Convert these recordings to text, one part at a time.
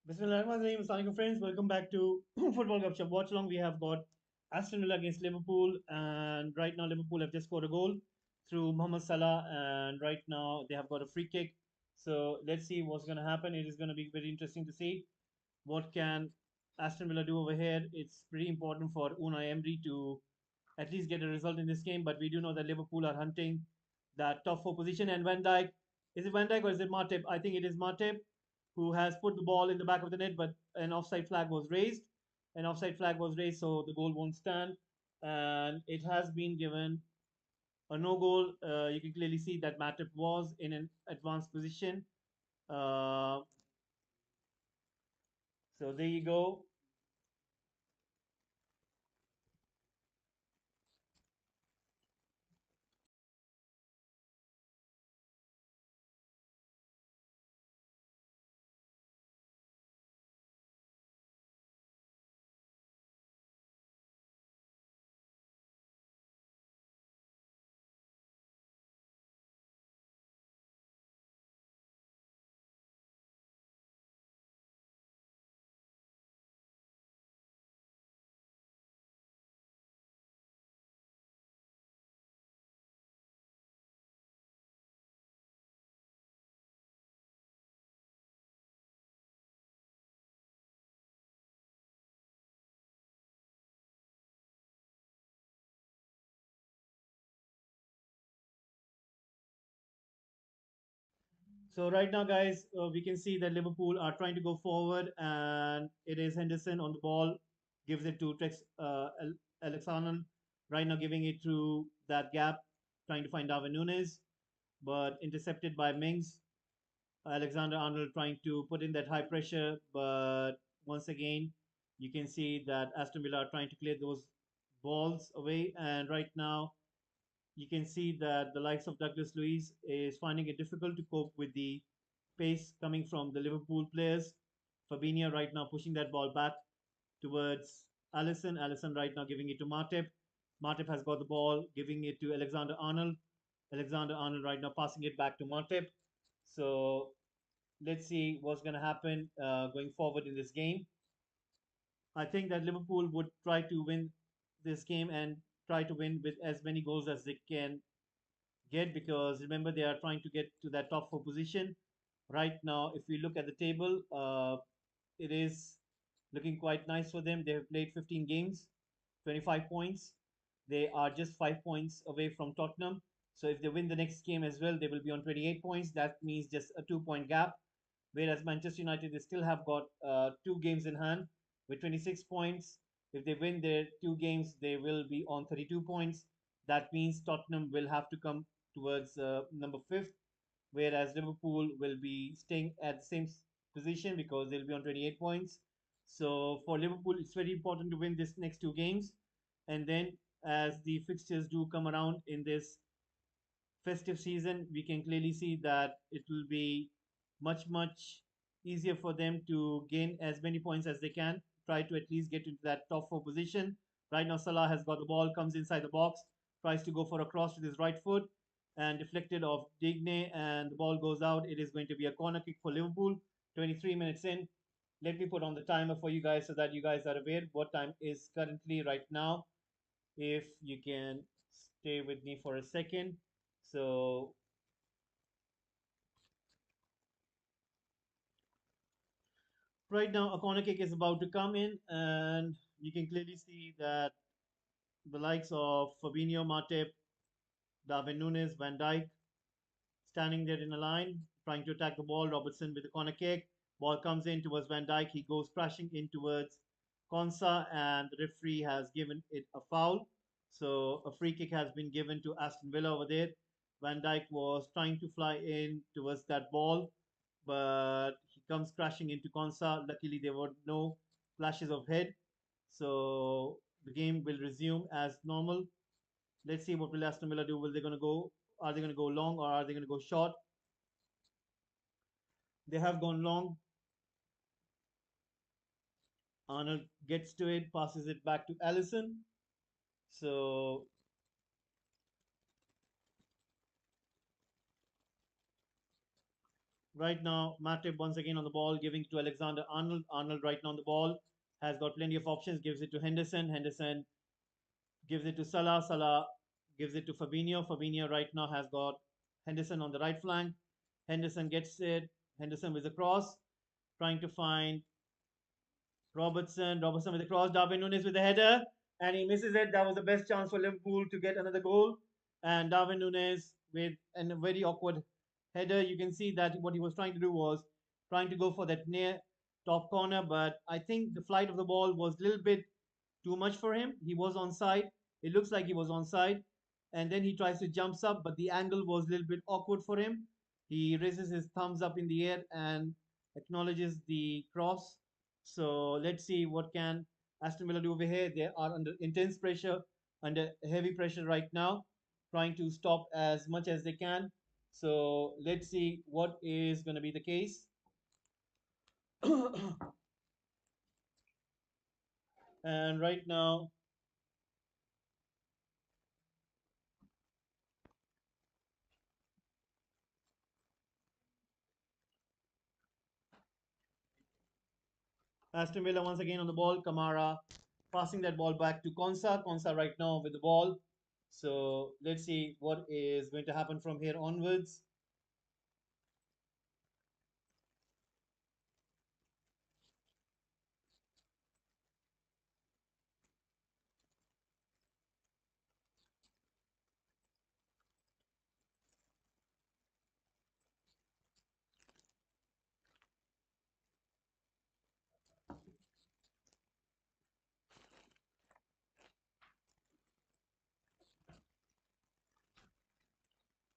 Bismillahirrahmanirrahim. Assalamualaikum friends. Welcome back to Football Gupshup. Watchalong. We have got Aston Villa against Liverpool, and right now Liverpool have just scored a goal through Mohamed Salah, and right now they have got a free kick. So let's see what's going to happen. It is going to be very interesting to see what can Aston Villa do over here. It's pretty important for Unai Emery to at least get a result in this game, but we do know that Liverpool are hunting that top four position. And Van Dijk, is it Van Dijk or is it Matip? I think it is Matip who has put the ball in the back of the net, but an offside flag was raised. An offside flag was raised, so the goal won't stand. And it has been given a no goal. You can clearly see that Matip was in an advanced position. Uh, so there you go. So right now, guys, we can see that Liverpool are trying to go forward, and it is Henderson on the ball, gives it to Alexander. Right now, giving it through that gap, trying to find Darwin Nunes, but intercepted by Mings. Alexander Arnold trying to put in that high pressure, but once again, you can see that Aston Villa are trying to clear those balls away, and right now you can see that the likes of Douglas Luiz is finding it difficult to cope with the pace coming from the Liverpool players. Fabinho right now pushing that ball back towards Allison. Allison right now giving it to Matip. Matip has got the ball, giving it to Alexander Arnold. Alexander Arnold right now passing it back to Matip. So let's see what's going to happen going forward in this game. I think that Liverpool would try to win this game and try to win with as many goals as they can get, because remember they are trying to get to that top four position right now. If we look at the table, it is looking quite nice for them. They have played 15 games, 25 points. They are just 5 points away from Tottenham. So if they win the next game as well, they will be on 28 points. That means just a 2 point gap. Whereas Manchester United, they still have got 2 games in hand with 26 points. If they win their 2 games, they will be on 32 points. That means Tottenham will have to come towards number fifth, whereas Liverpool will be staying at the same position because they'll be on 28 points. So for Liverpool, it's very important to win this next 2 games. And then as the fixtures do come around in this festive season, we can clearly see that it will be much easier for them to gain as many points as they can. Try to at least get into that top four position. Right now, Salah has got the ball, comes inside the box, tries to go for a cross with his right foot, and deflected off Digne, and the ball goes out. It is going to be a corner kick for Liverpool. 23 minutes in. Let me put on the timer for you guys so that you guys are aware what time is currently right now. If you can stay with me for a second. So right now, a corner kick is about to come in, and you can clearly see that the likes of Fabinho, Matip, Darwin Nunes, Van Dijk standing there in a line, trying to attack the ball. Robertson with the corner kick. Ball comes in towards Van Dijk. He goes crashing in towards Konsa, and the referee has given it a foul. So a free kick has been given to Aston Villa over there. Van Dijk was trying to fly in towards that ball, but he comes crashing into Konsa. Luckily, there were no flashes of head. So the game will resume as normal. Let's see what will Aston Villa do. Will they going to go? Are they going to go long or are they going to go short? They have gone long. Arnold gets to it, passes it back to Allison. So Right now, Matip once again on the ball, giving to Alexander Arnold. Arnold right now on the ball has got plenty of options, gives it to Henderson. Henderson gives it to Salah. Salah gives it to Fabinho. Fabinho right now has got Henderson on the right flank. Henderson gets it. Henderson with a cross, trying to find Robertson. Robertson with a cross. Darwin Nunes with a header, and he misses it. That was the best chance for Liverpool to get another goal. And Darwin Nunes with a very awkward header. You can see that what he was trying to do was trying to go for that near top corner, but I think the flight of the ball was a little bit too much for him. He was onside. It looks like he was onside. And then he tries to jumps up, but the angle was a little bit awkward for him. He raises his thumbs up in the air and acknowledges the cross. So let's see what can Aston Villa do over here. They are under intense pressure, under heavy pressure right now, trying to stop as much as they can. So let's see what is going to be the case. And right now, Aston Villa once again on the ball. Kamara passing that ball back to Konsa. Konsa right now with the ball. So let's see what is going to happen from here onwards.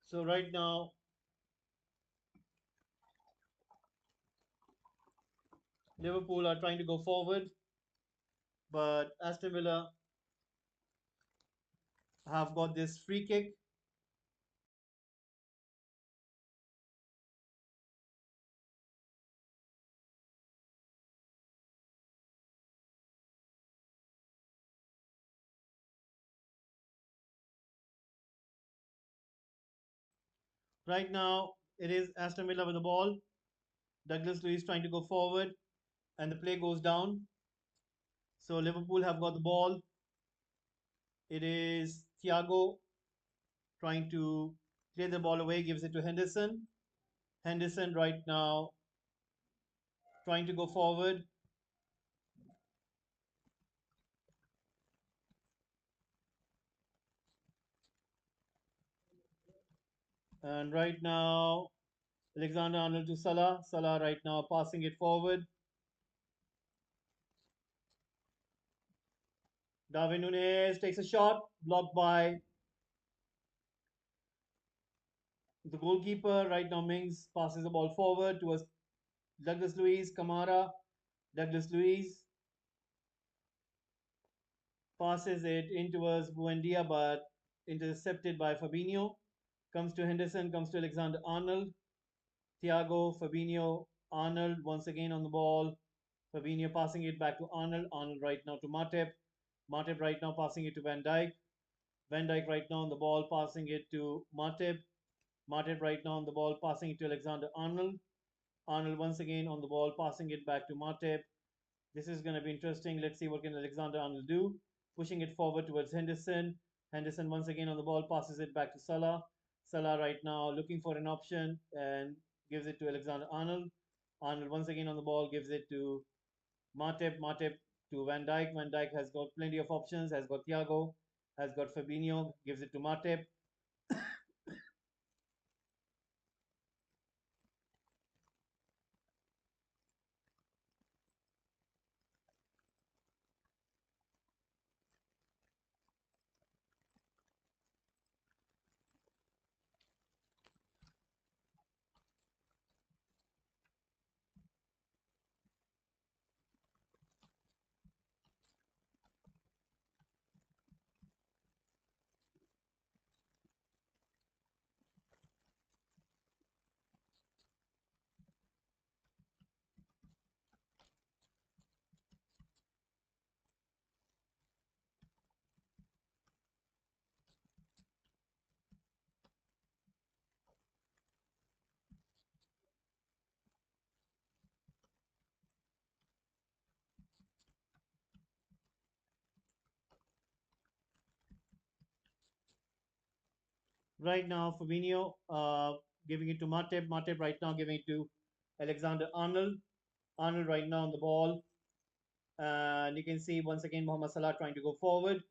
So right now, Liverpool are trying to go forward, but Aston Villa have got this free kick. Right now, it is Aston Villa with the ball. Douglas Luiz trying to go forward, and the play goes down. So Liverpool have got the ball. It is Thiago trying to clear the ball away, gives it to Henderson. Henderson right now trying to go forward. And right now, Alexander Arnold to Salah. Salah right now passing it forward. Darwin Nunes takes a shot, blocked by the goalkeeper. Right now, Mings passes the ball forward towards Douglas Luiz. Kamara. Douglas Luiz passes it in towards Buendia, but intercepted by Fabinho. Comes to Henderson, comes to Alexander Arnold. Thiago, Fabinho, Arnold once again on the ball. Fabinho passing it back to Arnold. Arnold right now to Matip. Matip right now passing it to Van Dijk. Van Dijk right now on the ball, passing it to Matip. Matip right now on the ball, passing it to Alexander Arnold. Arnold once again on the ball, passing it back to Matip. This is going to be interesting. Let's see what can Alexander Arnold do. Pushing it forward towards Henderson. Henderson once again on the ball, passes it back to Salah. Salah right now looking for an option and gives it to Alexander Arnold. Arnold once again on the ball, gives it to Matip. Matip to Van Dijk. Van Dijk has got plenty of options, has got Thiago, has got Fabinho, gives it to Matip. Right now, Fabinho giving it to Matip. Matip right now giving it to Alexander Arnold. Arnold right now on the ball. And you can see once again Mohamed Salah trying to go forward.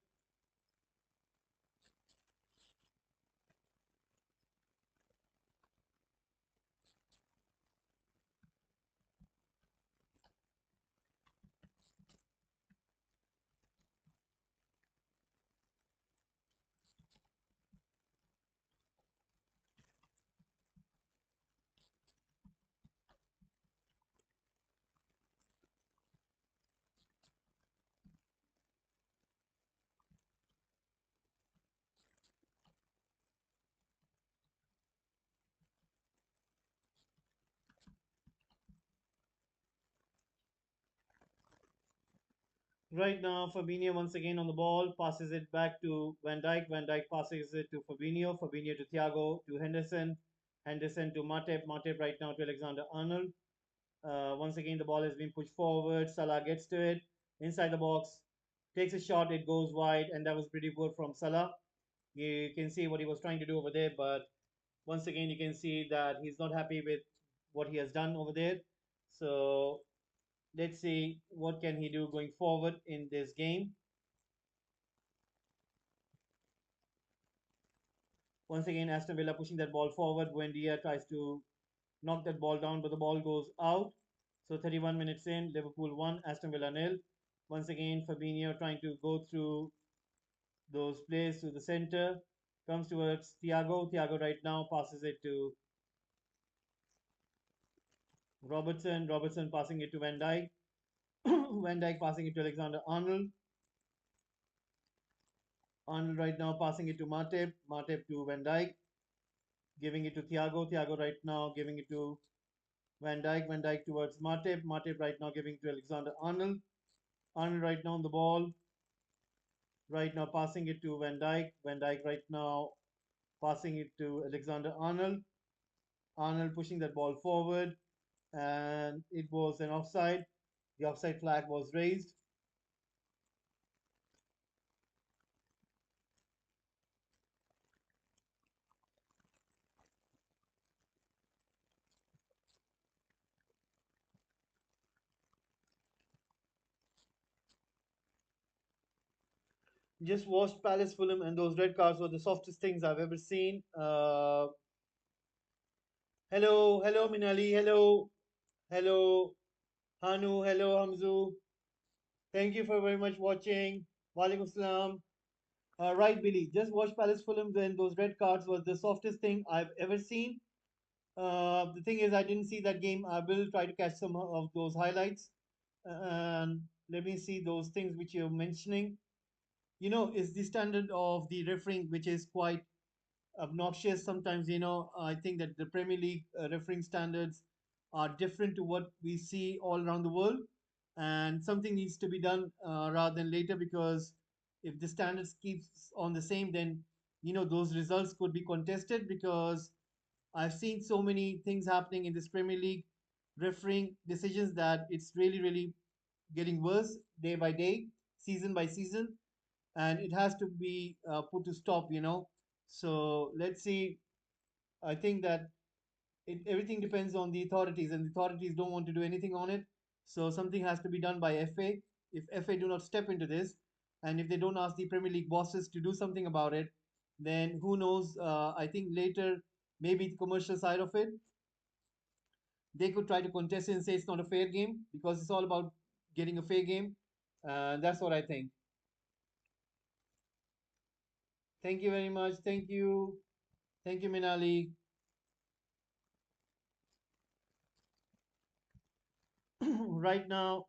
Right now, Fabinho once again on the ball, passes it back to Van Dijk. Van Dijk passes it to Fabinho. Fabinho to Thiago, to Henderson. Henderson to Matip. Matip right now to Alexander Arnold. Once again, the ball has been pushed forward. Salah gets to it inside the box, takes a shot. It goes wide, and that was pretty poor from Salah. You can see what he was trying to do over there, but once again, you can see that he's not happy with what he has done over there. So let's see what can he do going forward in this game. Once again, Aston Villa pushing that ball forward. Buendia tries to knock that ball down, but the ball goes out. So 31 minutes in, Liverpool 1, Aston Villa nil. Once again, Fabinho trying to go through those plays to the center. Comes towards Thiago. Thiago right now passes it to Robertson. Robertson passing it to Van Dijk. Van Dijk passing it to Alexander Arnold. Arnold right now passing it to Matip. Matip to Van Dijk. Giving it to Thiago. Thiago right now giving it to Van Dijk. Van Dijk towards Matip. Matip right now giving to Alexander Arnold. Arnold right now on the ball. Right now passing it to Van Dijk. Van Dijk right now passing it to Alexander Arnold. Arnold pushing that ball forward. And it was an offside. The offside flag was raised. Just watched Palace Fulham, and those red cards were the softest things I've ever seen. Hello, hello, Minali, hello, hello, Hanu, hello, Hamzu. Thank you for very much watching. Walaikum salam. Right, Billy. Just watch Palace Fulham, and those red cards was the softest thing I've ever seen. The thing is, I didn't see that game. I will try to catch some of those highlights. And let me see those things which you're mentioning. Is the standard of the refereeing, which is quite obnoxious sometimes. I think that the Premier League refereeing standards are different to what we see all around the world, and something needs to be done rather than later, because if the standards keeps on the same, then those results could be contested, because I've seen so many things happening in this Premier League refereeing decisions that it's really, really getting worse day by day, season by season, and it has to be put to stop. So let's see. I think that everything depends on the authorities, and the authorities don't want to do anything on it. So something has to be done by FA. If FA do not step into this, and if they don't ask the Premier League bosses to do something about it, then who knows? I think later, maybe the commercial side of it, they could try to contest it and say it's not a fair game, because it's all about getting a fair game. That's what I think. Thank you very much. Thank you. Thank you, Minali. Right now,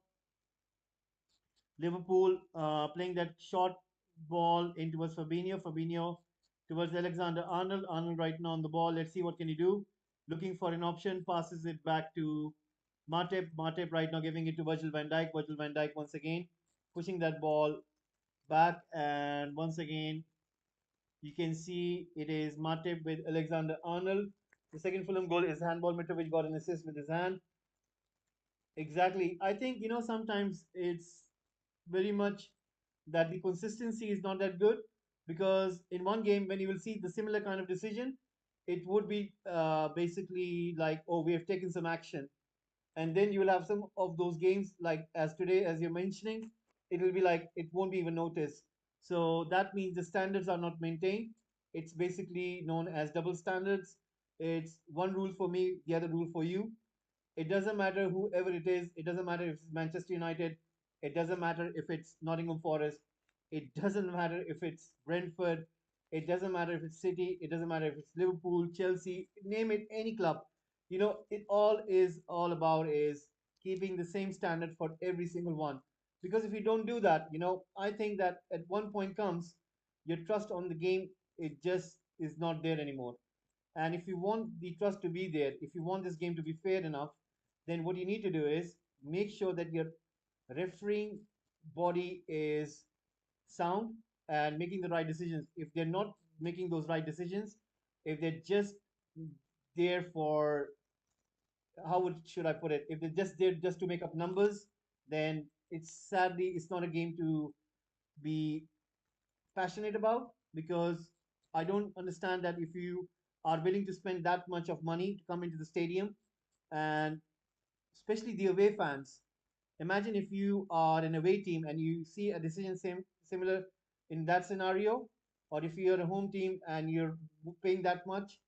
Liverpool playing that short ball in towards Fabinho. Fabinho towards Alexander Arnold. Arnold right now on the ball. Let's see what can he do. Looking for an option. Passes it back to Matip. Matip right now giving it to Virgil van Dijk. Virgil van Dijk once again pushing that ball back. And once again, you can see it is Matip with Alexander Arnold. The second Fulham goal is handball. Mitrovic got an assist with his hand. Exactly. I think, sometimes it's very much that the consistency is not that good, because in one game when you will see the similar kind of decision, it would be basically like, oh, we have taken some action, and then you will have some of those games like as today, as you're mentioning, it will be like it won't be even noticed. So that means the standards are not maintained. It's basically known as double standards. It's one rule for me, the other rule for you. It doesn't matter whoever it is. It doesn't matter if it's Manchester United. It doesn't matter if it's Nottingham Forest. It doesn't matter if it's Brentford. It doesn't matter if it's City. It doesn't matter if it's Liverpool, Chelsea, name it, any club. It all is all about is keeping the same standard for every single one. Because if you don't do that, I think that at one point comes your trust on the game, it just is not there anymore. And if you want the trust to be there, if you want this game to be fair enough, then what you need to do is make sure that your refereeing body is sound and making the right decisions. If they're not making those right decisions, if they're just there for, should I put it? If they're just there just to make up numbers, then it's not a game to be passionate about, because I don't understand that if you are willing to spend that much of money to come into the stadium, and especially the away fans. Imagine if you are an away team and you see a decision similar in that scenario, or if you're a home team and you're paying that much,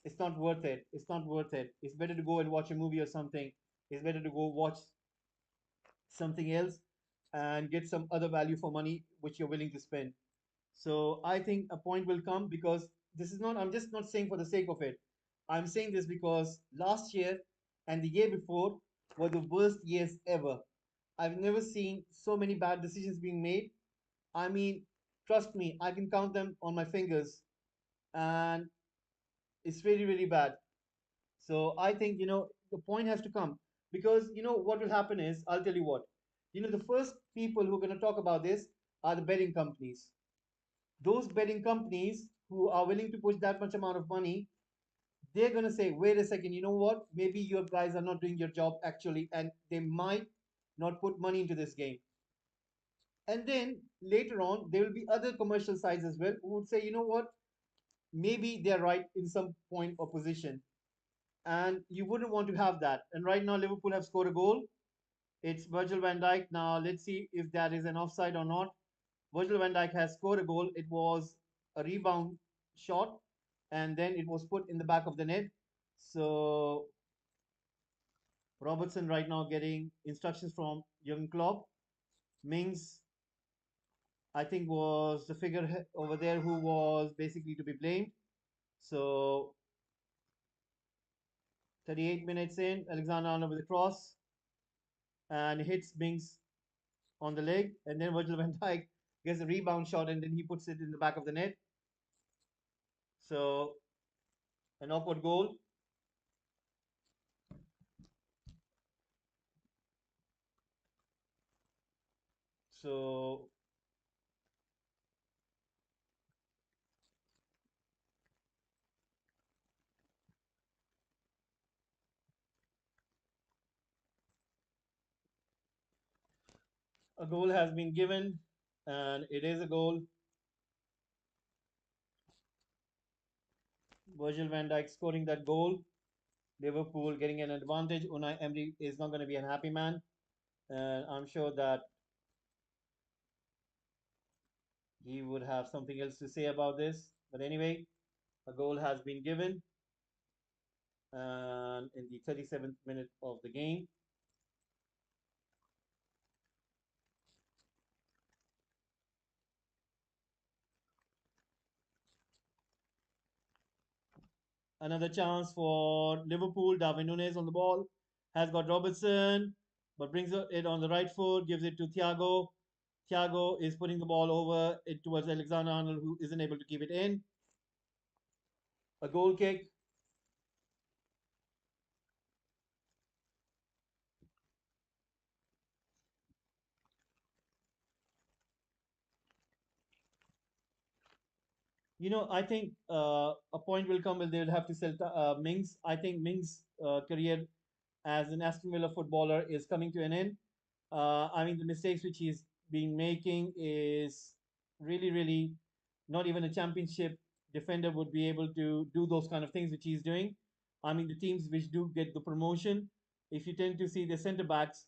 it's not worth it. It's not worth it. It's better to go and watch a movie or something. It's better to go watch something else and get some other value for money which you're willing to spend. So I think a point will come, because this is not, I'm just not saying for the sake of it. I'm saying this because last year and the year before were the worst years ever. I've never seen so many bad decisions being made. I mean, trust me, I can count them on my fingers, and it's really, really bad. So I think, the point has to come, because, what will happen is, I'll tell you what, the first people who are going to talk about this are the betting companies. Those betting companies who are willing to push that much amount of money, they're going to say, wait a second, you know what? Maybe your guys are not doing your job actually, and they might not put money into this game. And then later on, there will be other commercial sides as well who would say, you know what? Maybe they're right in some point or position. And you wouldn't want to have that. And right now, Liverpool have scored a goal. It's Virgil van Dijk. Now, let's see if that is an offside or not. Virgil van Dijk has scored a goal. It was a rebound shot, and then it was put in the back of the net. So Robertson right now getting instructions from Jurgen Klopp. Mings, I think, was the figure over there who was basically to be blamed. So 38 minutes in, Alexander Arnold with a cross and hits Mings on the leg, and then Virgil van Dijk gets a rebound shot and then he puts it in the back of the net. So an awkward goal. So a goal has been given, and it is a goal. Virgil van Dijk scoring that goal. Liverpool getting an advantage. Unai Emery is not going to be a happy man, and I'm sure that he would have something else to say about this. But anyway, a goal has been given, and in the 37th minute of the game. Another chance for Liverpool. Darwin Nunes on the ball. Has got Robertson, but brings it on the right foot, gives it to Thiago. Thiago is putting the ball over it towards Alexander Arnold, who isn't able to keep it in. A goal kick. I think a point will come when they will have to sell Mings. I think Mings' career as an Aston Villa footballer is coming to an end. I mean, the mistakes which he's been making is really, really not even a championship defender would be able to do those kind of things which he's doing. I mean, the teams which do get the promotion, if you tend to see the centre backs,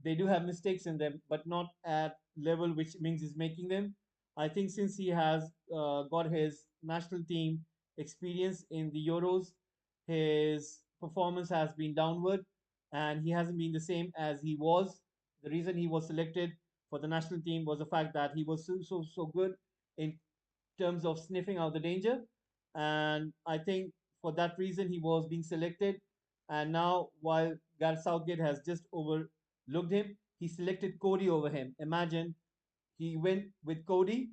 they do have mistakes in them, but not at level which Mings is making them. I think since he has got his national team experience in the Euros, his performance has been downward, and he hasn't been the same as he was. The reason he was selected for the national team was the fact that he was so good in terms of sniffing out the danger. And I think for that reason he was being selected. And now, while Gareth Southgate has just overlooked him, he selected Cody over him. Imagine, he went with Cody,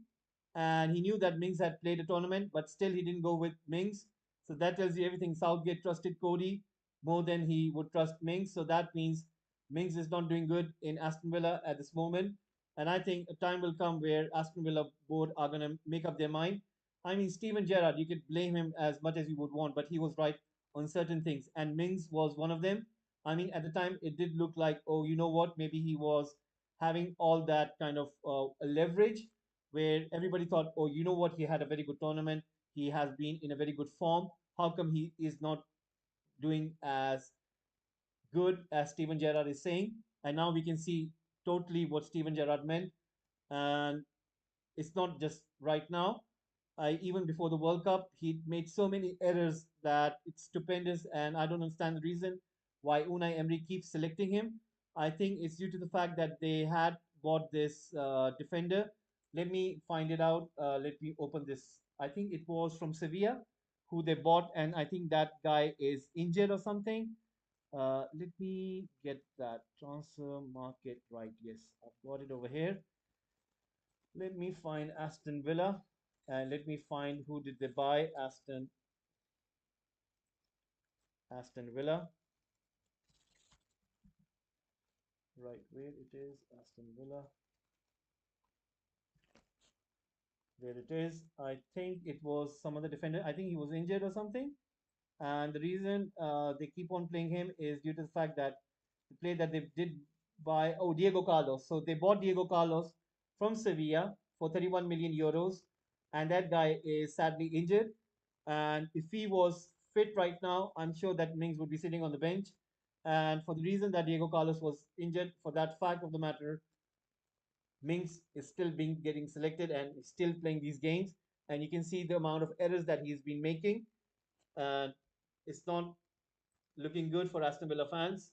and he knew that Mings had played a tournament, but still he didn't go with Mings. So that tells you everything. Southgate trusted Cody more than he would trust Mings. So that means Mings is not doing good in Aston Villa at this moment. And I think a time will come where Aston Villa board are going to make up their mind. I mean, Steven Gerrard, you could blame him as much as you would want, but he was right on certain things. And Mings was one of them. I mean, at the time, it did look like, oh, you know what? Maybe he was having all that kind of leverage where everybody thought, oh, you know what? He had a very good tournament. He has been in a very good form. How come he is not doing as good as Steven Gerrard is saying? And now we can see totally what Steven Gerrard meant. And it's not just right now. Even before the World Cup, he made so many errors that it's stupendous, and I don't understand the reason why Unai Emery keeps selecting him. I think it's due to the fact that they had bought this defender. Let me find it out. Let me open this. I think it was from Sevilla, who they bought, and I think that guy is injured or something. Let me get that transfer market right. Yes, I've got it over here. Let me find Aston Villa, and let me find who did they buy. Aston Villa. Right, where it is, Aston Villa. There it is. I think it was some other defender. I think he was injured or something. And the reason they keep on playing him is due to the fact that the play that they did buy, oh, Diego Carlos. So they bought Diego Carlos from Sevilla for 31 million euros. And that guy is sadly injured. And if he was fit right now, I'm sure that Mings would be sitting on the bench. And for the reason that Diego Carlos was injured, for that fact of the matter, Mings is still being getting selected and is still playing these games. And you can see the amount of errors that he's been making. And it's not looking good for Aston Villa fans.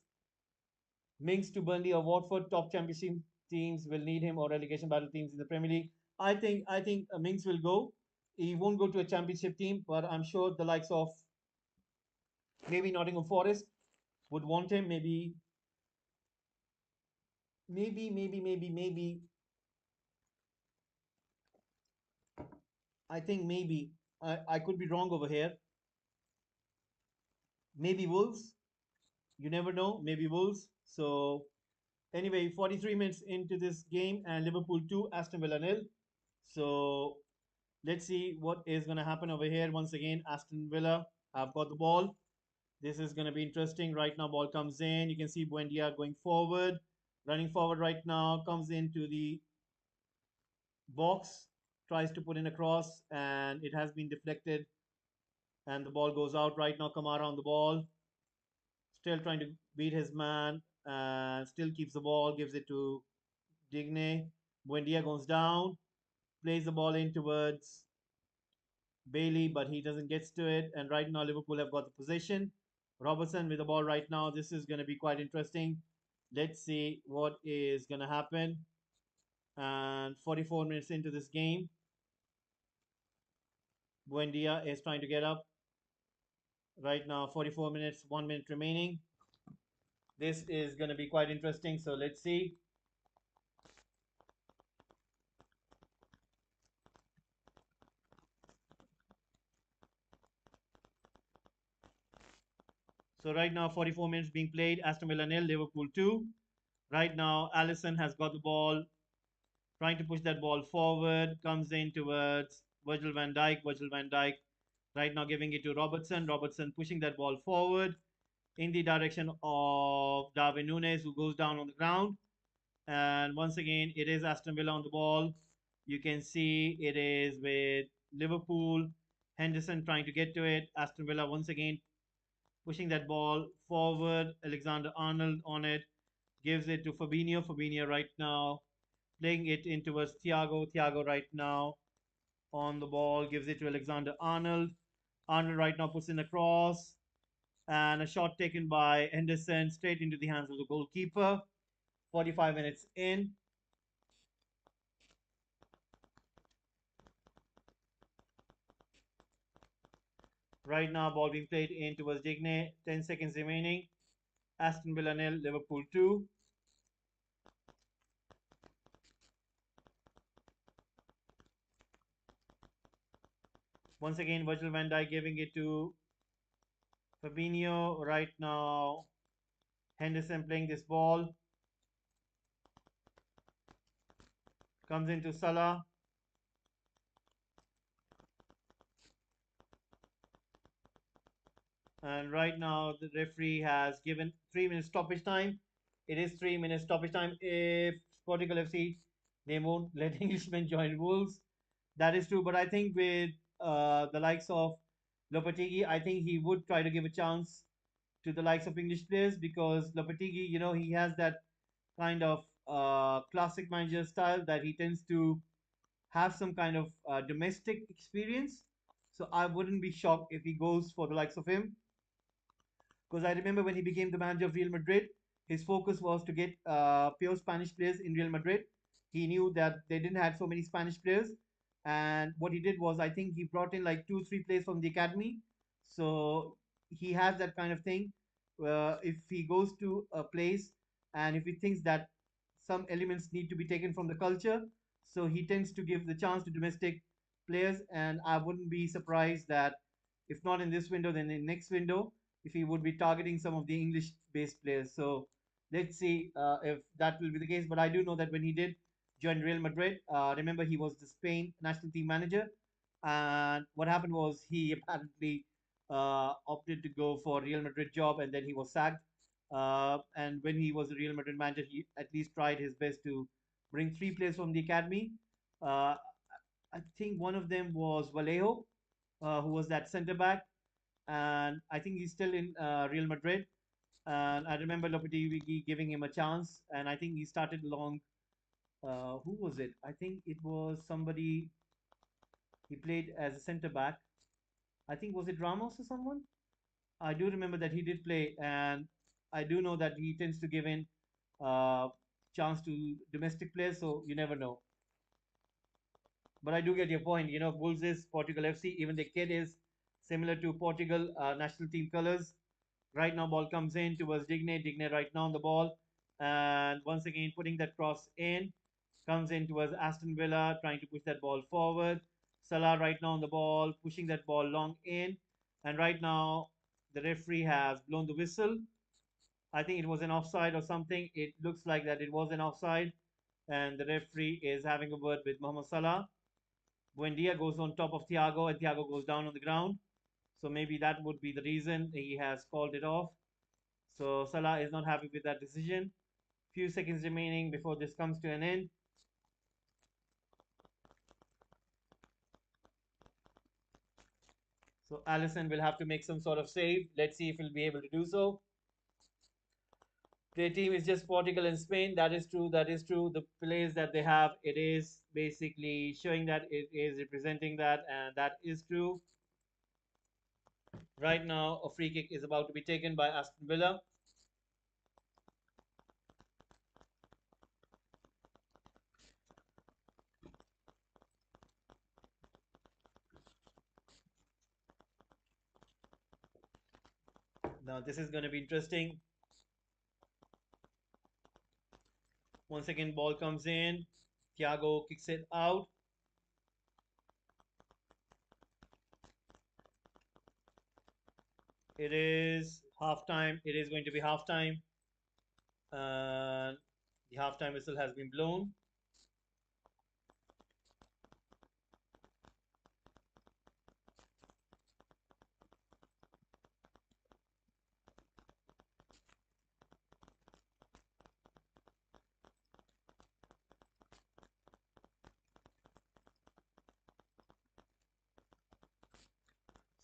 Mings to Burnley or Watford, top championship teams will need him, or relegation battle teams in the Premier League. I think Mings will go. He won't go to a championship team, but I'm sure the likes of maybe Nottingham Forest would want him. Maybe. I think maybe I could be wrong over here. Maybe Wolves. You never know. Maybe Wolves. So anyway, 43 minutes into this game, and Liverpool 2, Aston Villa nil. So let's see what is going to happen over here. Once again, Aston Villa have got the ball. This is going to be interesting. Right now, ball comes in. You can see Buendia going forward, running forward right now, comes into the box, tries to put in a cross, and it has been deflected, and the ball goes out. Right now, Kamara on the ball, still trying to beat his man, and still keeps the ball, gives it to Digne. Buendia goes down, plays the ball in towards Bailey, but he doesn't get to it. And right now, Liverpool have got the possession. Robertson with the ball right now. This is going to be quite interesting. Let's see what is going to happen. And 44 minutes into this game, Buendia is trying to get up. Right now, 44 minutes, 1 minute remaining. This is going to be quite interesting. So let's see. So right now, 44 minutes being played. Aston Villa nil, Liverpool 2. Right now, Allison has got the ball, trying to push that ball forward. Comes in towards Virgil van Dijk. Virgil van Dijk right now giving it to Robertson. Robertson pushing that ball forward in the direction of Darwin Nunes, who goes down on the ground. And once again, it is Aston Villa on the ball. You can see it is with Liverpool. Henderson trying to get to it. Aston Villa once again pushing that ball forward. Alexander Arnold on it. Gives it to Fabinho. Fabinho right now playing it in towards Thiago. Thiago right now on the ball. Gives it to Alexander Arnold. Arnold right now puts in a cross. And a shot taken by Henderson straight into the hands of the goalkeeper. 45 minutes in. Right now, ball being played in towards Digne. 10 seconds remaining. Aston Villa nil, Liverpool 2. Once again, Virgil van Dijk giving it to Fabinho. Right now, Henderson playing this ball. Comes into Salah. And right now, the referee has given 3 minutes stoppage time. It is 3 minutes stoppage time. If Portugal FC, they won't let Englishmen join Wolves. That is true. But I think with the likes of Lopetegui, I think he would try to give a chance to the likes of English players because Lopetegui, he has that kind of classic manager style that he tends to have some kind of domestic experience. So I wouldn't be shocked if he goes for the likes of him. Because I remember when he became the manager of Real Madrid, his focus was to get pure Spanish players in Real Madrid. He knew that they didn't have so many Spanish players, and what he did was I think he brought in like 2 3 players from the academy. So he has that kind of thing. If he goes to a place and if he thinks that some elements need to be taken from the culture, so he tends to give the chance to domestic players, and I wouldn't be surprised that if not in this window, then in next window if he would be targeting some of the English based players. So let's see if that will be the case. But I do know that when he did join Real Madrid, remember he was the Spain national team manager. And what happened was he apparently opted to go for Real Madrid job and then he was sacked. And when he was a Real Madrid manager, he at least tried his best to bring 3 players from the academy. Uh, I think one of them was Vallejo, who was that centre back and I think he's still in Real Madrid. And I remember Lopetegui giving him a chance, and I think he started along. Who was it? I think it was somebody he played as a centre back. I think was it Ramos or someone? I do remember that he did play, and I do know that he tends to give in uh, chance to domestic players, so you never know. But I do get your point. Wolves is Portugal FC. Even the kid is similar to Portugal national team colors. Right now, ball comes in towards Digne. Digne right now on the ball. And once again, putting that cross in. Comes in towards Aston Villa, trying to push that ball forward. Salah right now on the ball, pushing that ball long in. And right now, the referee has blown the whistle. I think it was an offside or something. It looks like that it was an offside. And the referee is having a word with Mohamed Salah. Buendia goes on top of Thiago, and Thiago goes down on the ground. So maybe that would be the reason he has called it off. So Salah is not happy with that decision. Few seconds remaining before this comes to an end. So Allison will have to make some sort of save. Let's see if he'll be able to do so. Their team is just Portugal and Spain. That is true. That is true. The players that they have, it is basically showing that it is representing that, and that is true. Right now, a free kick is about to be taken by Aston Villa. Now, this is going to be interesting. Once again, ball comes in. Thiago kicks it out. It is halftime. It is going to be halftime. And the halftime whistle has been blown.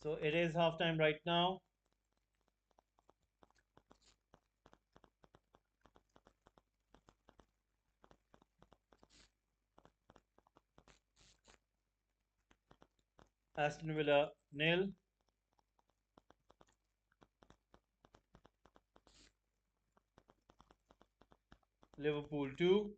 So it is halftime right now. Aston Villa nil, Liverpool 2.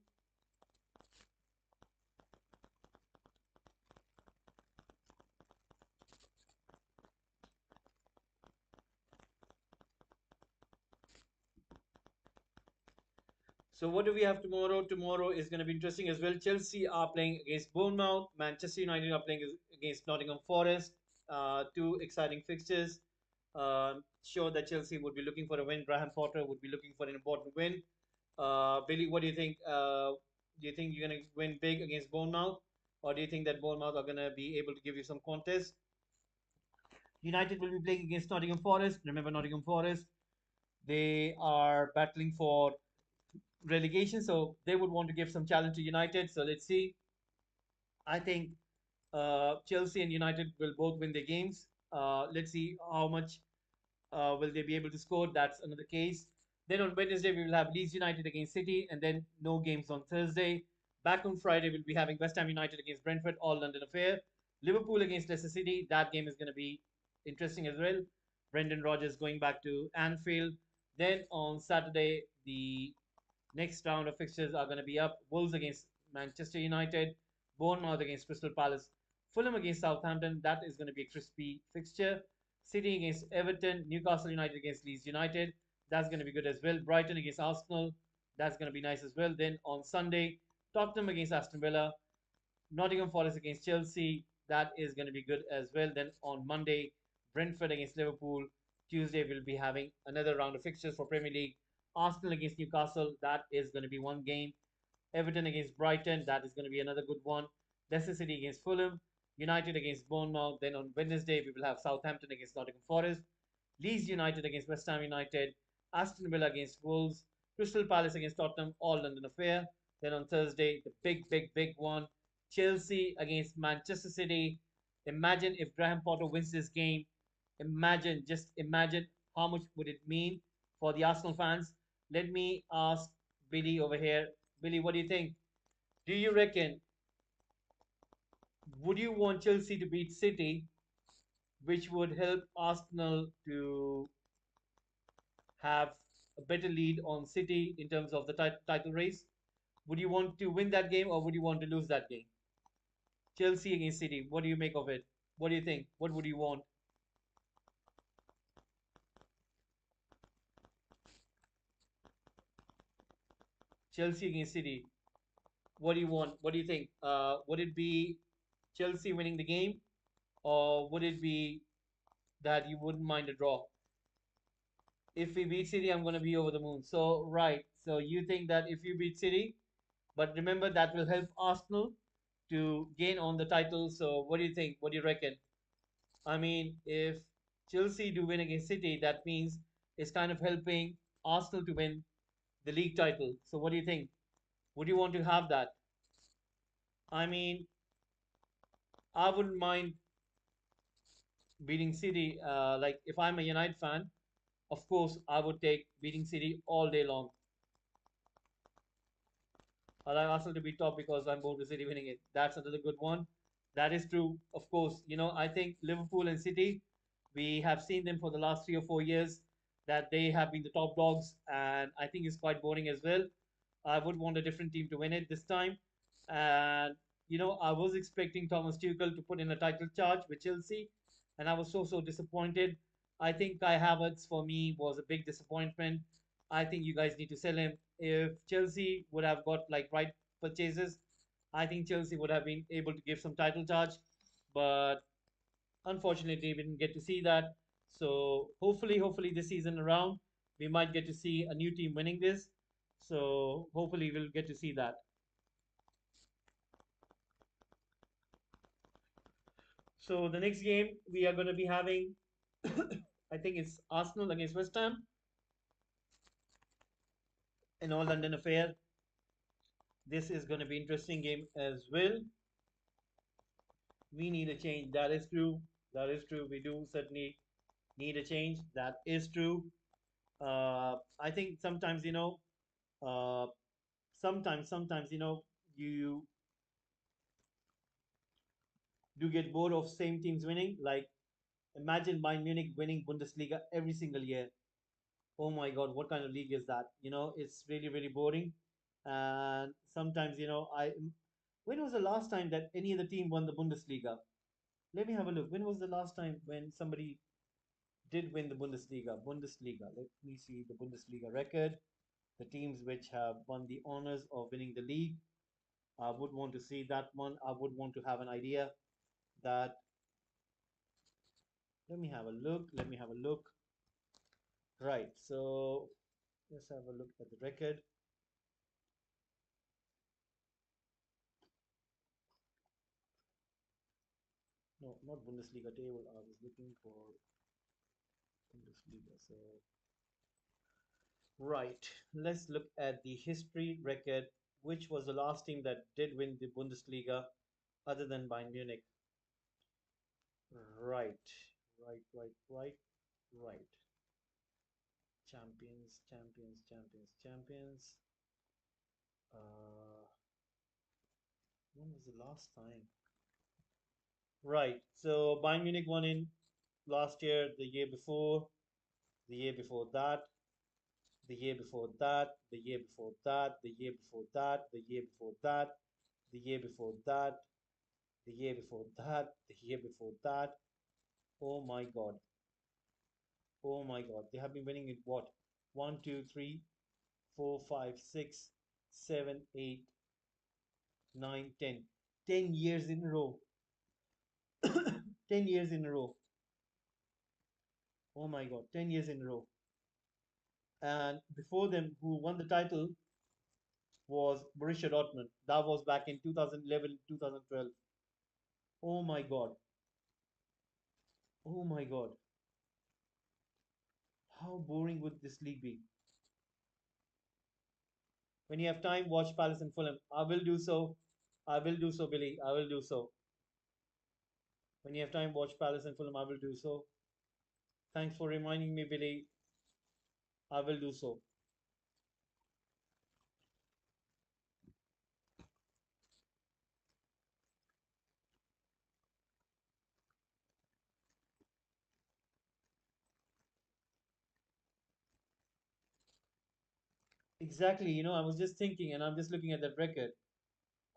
So what do we have tomorrow? Tomorrow is going to be interesting as well. Chelsea are playing against Bournemouth. Manchester United are playing against Nottingham Forest. Two exciting fixtures. Sure that Chelsea would be looking for a win. Graham Potter would be looking for an important win. Billy, what do you think? Do you think you're going to win big against Bournemouth, or do you think that Bournemouth are going to be able to give you some contest? United will be playing against Nottingham Forest. Remember Nottingham Forest? They are battling for relegation, so they would want to give some challenge to United. So let's see. I think Chelsea and United will both win their games. Let's see how much will they be able to score. That's another case. Then on Wednesday we will have Leeds United against City, and then no games on Thursday. Back on Friday we'll be having West Ham United against Brentford, all London affair. Liverpool against Leicester City. That game is going to be interesting as well. Brendan Rodgers going back to Anfield. Then on Saturday the next round of fixtures are going to be up. Wolves against Manchester United, Bournemouth against Crystal Palace, Fulham against Southampton. That is going to be a crispy fixture. City against Everton, Newcastle United against Leeds United. That's going to be good as well. Brighton against Arsenal. That's going to be nice as well. Then on Sunday, Tottenham against Aston Villa, Nottingham Forest against Chelsea. That is going to be good as well. Then on Monday, Brentford against Liverpool. Tuesday, we'll be having another round of fixtures for Premier League. Arsenal against Newcastle. That is going to be one game. Everton against Brighton. That is going to be another good one. Leicester City against Fulham. United against Bournemouth. Then on Wednesday, we will have Southampton against Nottingham Forest. Leeds United against West Ham United. Aston Villa against Wolves. Crystal Palace against Tottenham. All London affair. Then on Thursday, the big one. Chelsea against Manchester City. Imagine if Graham Potter wins this game. Imagine, just imagine how much would it mean for the Arsenal fans. Let me ask Billy over here. Billy, what do you think? Do you reckon, would you want Chelsea to beat City, which would help Arsenal to have a better lead on City in terms of the title race? Would you want to win that game or would you want to lose that game? Chelsea against City, what do you make of it? What do you think? What would you want? Chelsea against City, what do you want? What do you think? Would it be Chelsea winning the game or would it be that you wouldn't mind a draw? If we beat City, I'm going to be over the moon. So, right. So, you think that if you beat City, but remember that will help Arsenal to gain on the title. So, what do you think? What do you reckon? I mean, if Chelsea do win against City, that means it's kind of helping Arsenal to win the league title. So, what do you think? Would you want to have that? I mean, I wouldn't mind beating City. Like, if I'm a United fan, of course, I would take beating City all day long. I like Arsenal to be top because I'm bored with City winning it. That's another good one. That is true. Of course, I think Liverpool and City, we have seen them for the last 3 or 4 years that they have been the top dogs, and I think it's quite boring as well. I would want a different team to win it this time. And, I was expecting Thomas Tuchel to put in a title charge with Chelsea, and I was so disappointed. I think Kai Havertz for me was a big disappointment. I think you guys need to sell him. If Chelsea would have got like right purchases, I think Chelsea would have been able to give some title charge. But unfortunately, we didn't get to see that. So hopefully this season around, we might get to see a new team winning this. So hopefully we'll get to see that. So the next game we are going to be having, I think it's Arsenal against West Ham, an all London affair. This is going to be interesting game as well. We need a change. That is true. That is true. We do certainly need a change. That is true. I think sometimes, uh, sometimes, you do get bored of same teams winning. Like imagine Bayern Munich winning Bundesliga every single year. Oh my God, what kind of league is that? It's really, really boring. And sometimes, when was the last time that any other team won the Bundesliga? Let me have a look. When was the last time when somebody did win the Bundesliga? Bundesliga. Let me see the Bundesliga record. The teams which have won the honors of winning the league. I would want to see that one. I would want to have an idea that. Let me have a look. Let me have a look. Right. So let's have a look at the record. No, not Bundesliga table. I was looking for Bundesliga. So, right. Let's look at the history record. Which was the last team that did win the Bundesliga other than Bayern Munich? Right. Right, right, right, right. Champions, champions, champions, champions. Uh, when was the last time? Right. So Bayern Munich won in last year, the year before, the year before that, the year before that, the year before that, the year before that, the year before that, the year before that, the year before that, the year before that. Oh my God. Oh my God. They have been winning it what? One, two, three, 4, 5, 6, 7, 8, 9, 10. 10 years in a row. 10 years in a row. Oh my God. 10 years in a row. And before them, who won the title was Borussia Dortmund. That was back in 2011, 2012. Oh my God. Oh my God. How boring would this league be? When you have time, watch Palace and Fulham. I will do so. I will do so, Billy. I will do so. When you have time, watch Palace and Fulham. I will do so. Thanks for reminding me, Billy. I will do so. Exactly. I was just thinking and I'm just looking at that record.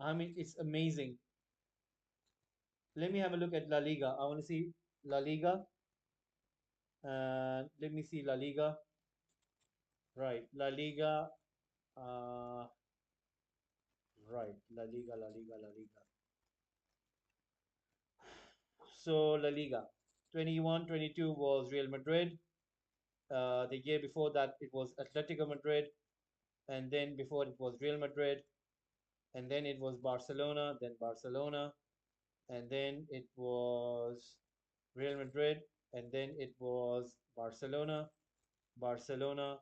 I mean, it's amazing. Let me have a look at La Liga. I want to see La Liga. And let me see La Liga. Right. La Liga. Uh, right. La Liga, La Liga, La Liga. So La Liga. 21-22 was Real Madrid. The year before that, it was Atletico Madrid. And then before it was Real Madrid. And then it was Barcelona. Then Barcelona. And then it was Real Madrid. And then it was Barcelona. Barcelona.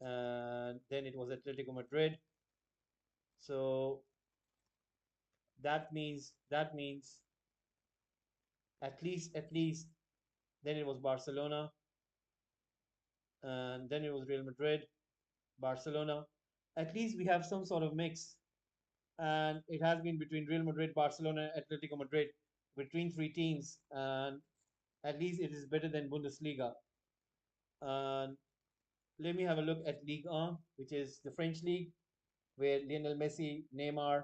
And then it was Atletico Madrid. So that means at least then it was Barcelona, and then it was Real Madrid, Barcelona. At least we have some sort of mix, and it has been between Real Madrid, Barcelona, Atletico Madrid, between three teams, and at least it is better than Bundesliga. And let me have a look at Ligue 1, which is the French league, where Lionel Messi, Neymar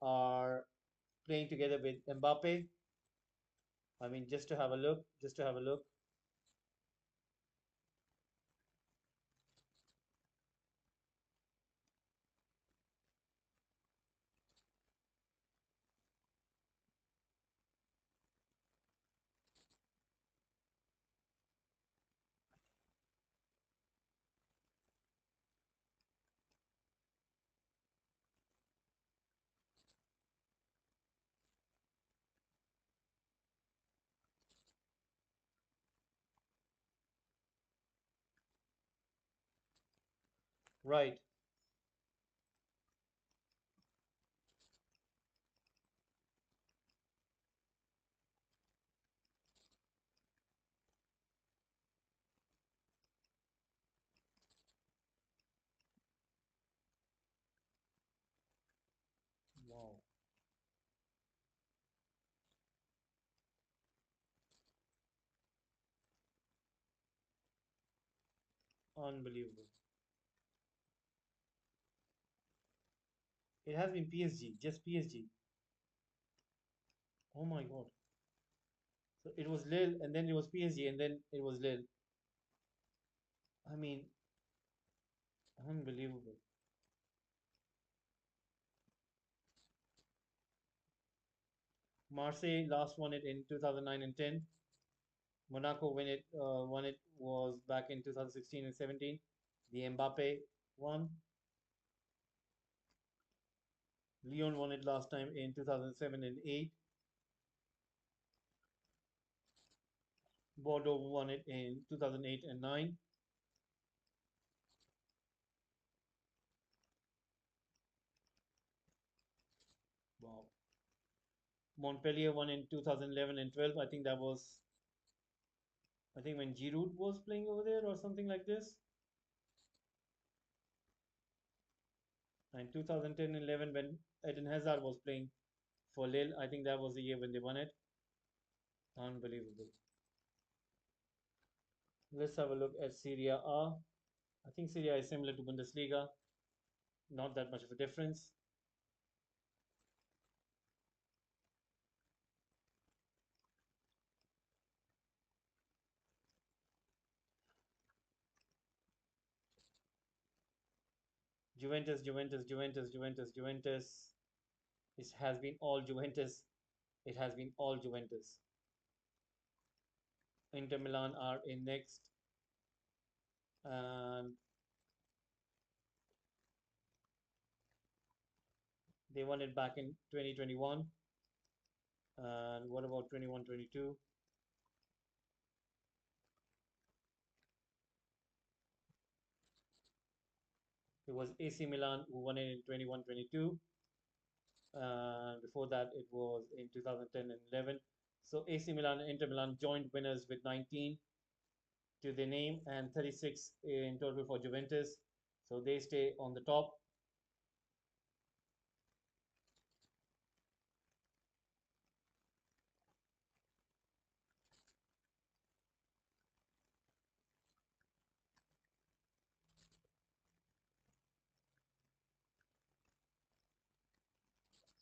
are playing together with Mbappe. I mean, just to have a look, just to have a look. Right. Unbelievable. It has been PSG, just PSG. Oh my God. So it was Lille, and then it was PSG, and then it was Lille. I mean, unbelievable. Marseille last won it in 2009 and 10. Monaco won it was back in 2016 and 17. The Mbappe won. Lyon won it last time in 2007 and 8. Bordeaux won it in 2008 and 9. Wow. Montpellier won in 2011 and 12. I think when Giroud was playing over there or something like this. And 2010 and 11 when Eden Hazard was playing for Lille. I think that was the year when they won it. Unbelievable. Let's have a look at Serie A. I think Serie A is similar to Bundesliga. Not that much of a difference. Juventus, Juventus, Juventus, Juventus, Juventus. It has been all Juventus. It has been all Juventus. Inter Milan are in next, and they won it back in 2021. And what about 21-22? It was AC Milan who won it in 21-22. Before that, it was in 2010 and 11. So AC Milan and Inter Milan joint winners with 19 to their name and 36 in total for Juventus. So they stay on the top.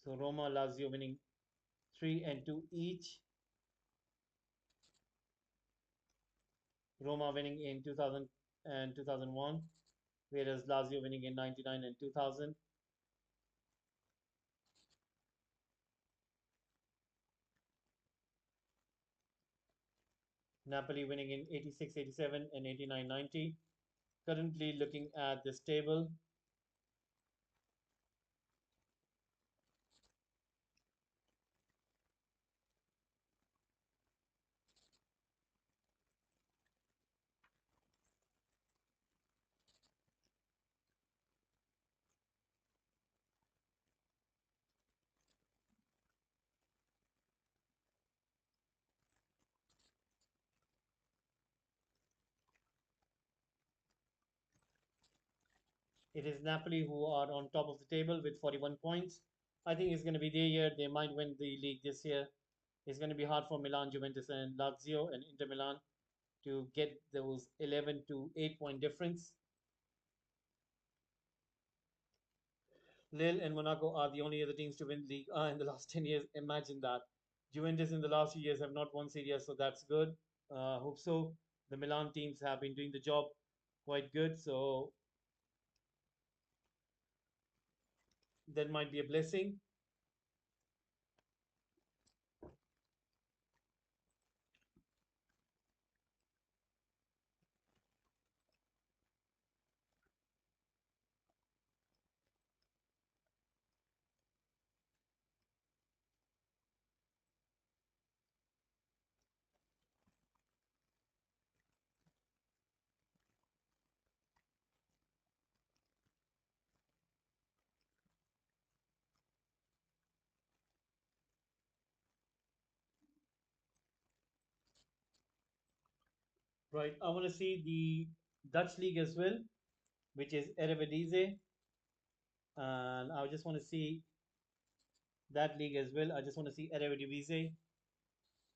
So Roma, Lazio winning 3 and 2 each. Roma winning in 2000 and 2001, whereas Lazio winning in 99 and 2000. Napoli winning in 86, 87 and 89, 90. Currently looking at this table, it is Napoli who are on top of the table with 41 points. I think it's going to be their year. They might win the league this year. It's going to be hard for Milan, Juventus, and Lazio and Inter Milan to get those 11 to 8 point difference. Lille and Monaco are the only other teams to win League in the last 10 years. Imagine that. Juventus in the last few years have not won Serie A, so that's good. Hope so. The Milan teams have been doing the job quite good, so that might be a blessing. Right. I want to see the Dutch league as well, which is Eredivisie, and I just want to see that league as well. I just want to see Eredivisie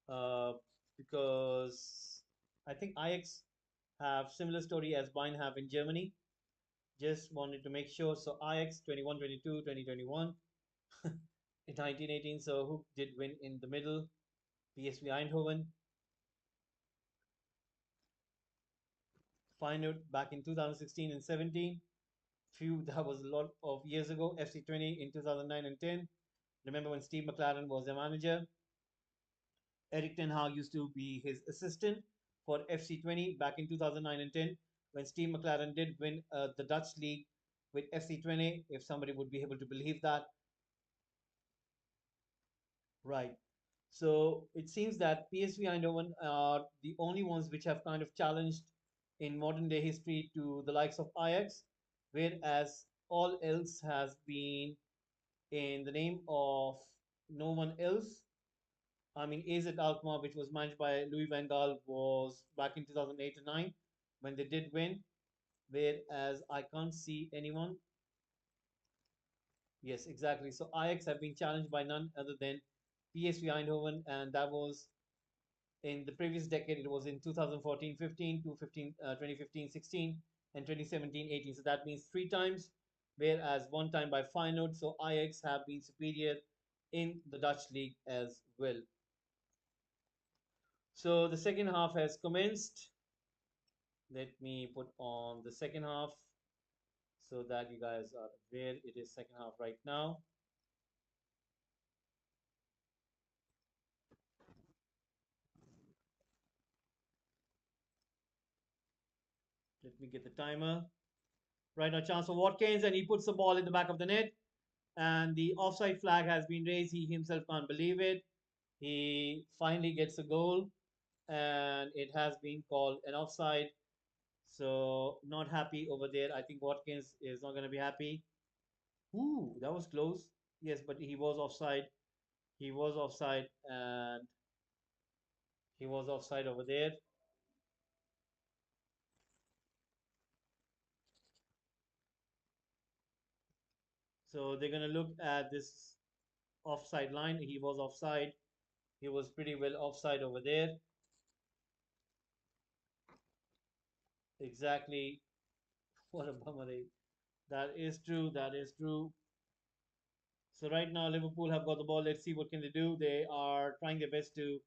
uh, because I think Ajax have similar story as Bayern have in Germany. Just wanted to make sure. So Ajax 21, 22, 2021 in 1918. So who did win in the middle? PSV Eindhoven. Final back in 2016 and 17. Few that was a lot of years ago. FC 20 in 2009 and 10. Remember when Steve McLaren was their manager? Eric Ten Hag used to be his assistant for FC 20 back in 2009 and 10 when Steve McLaren did win the Dutch league with FC 20. If somebody would be able to believe that, right? So it seems that PSV Eindhoven are the only ones which have kind of challenged in modern day history to the likes of Ajax, whereas all else has been in the name of no one else. I mean, AZ Alkmaar, which was managed by Louis van Gaal, was back in 2008 and 9 when they did win, whereas I can't see anyone. Yes, exactly. So Ajax have been challenged by none other than PSV Eindhoven, and that was in the previous decade. It was in 2014-15 to 2015-16 and 2017-18. So that means three times, whereas one time by Feyenoord. So Ajax have been superior in the Dutch league as well. So the second half has commenced. Let me put on the second half so that you guys are aware it is second half right now. Let me get the timer. Right now, chance for Watkins, and he puts the ball in the back of the net. And the offside flag has been raised. He himself can't believe it. He finally gets a goal, and it has been called an offside. So, not happy over there. I think Watkins is not going to be happy. Ooh, that was close. Yes, but he was offside. He was offside, and he was offside over there. So they're going to look at this offside line. He was offside. He was pretty well offside over there. Exactly. What a bummer. That is true. That is true. So right now Liverpool have got the ball. Let's see what can they do. They are trying their best to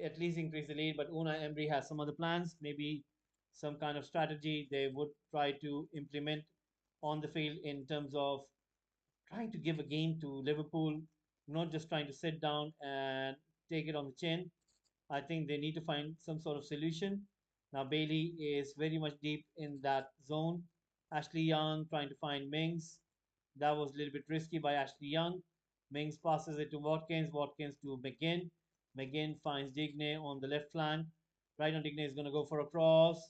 at least increase the lead, but Unai Emery has some other plans. Maybe some kind of strategy they would try to implement on the field in terms of trying to give a game to Liverpool, not just trying to sit down and take it on the chin. I think they need to find some sort of solution. Now Bailey is very much deep in that zone. Ashley Young trying to find Mings. That was a little bit risky by Ashley Young. Mings passes it to Watkins. Watkins to McGinn. McGinn finds Digne on the left flank. Right now Digne is going to go for a cross.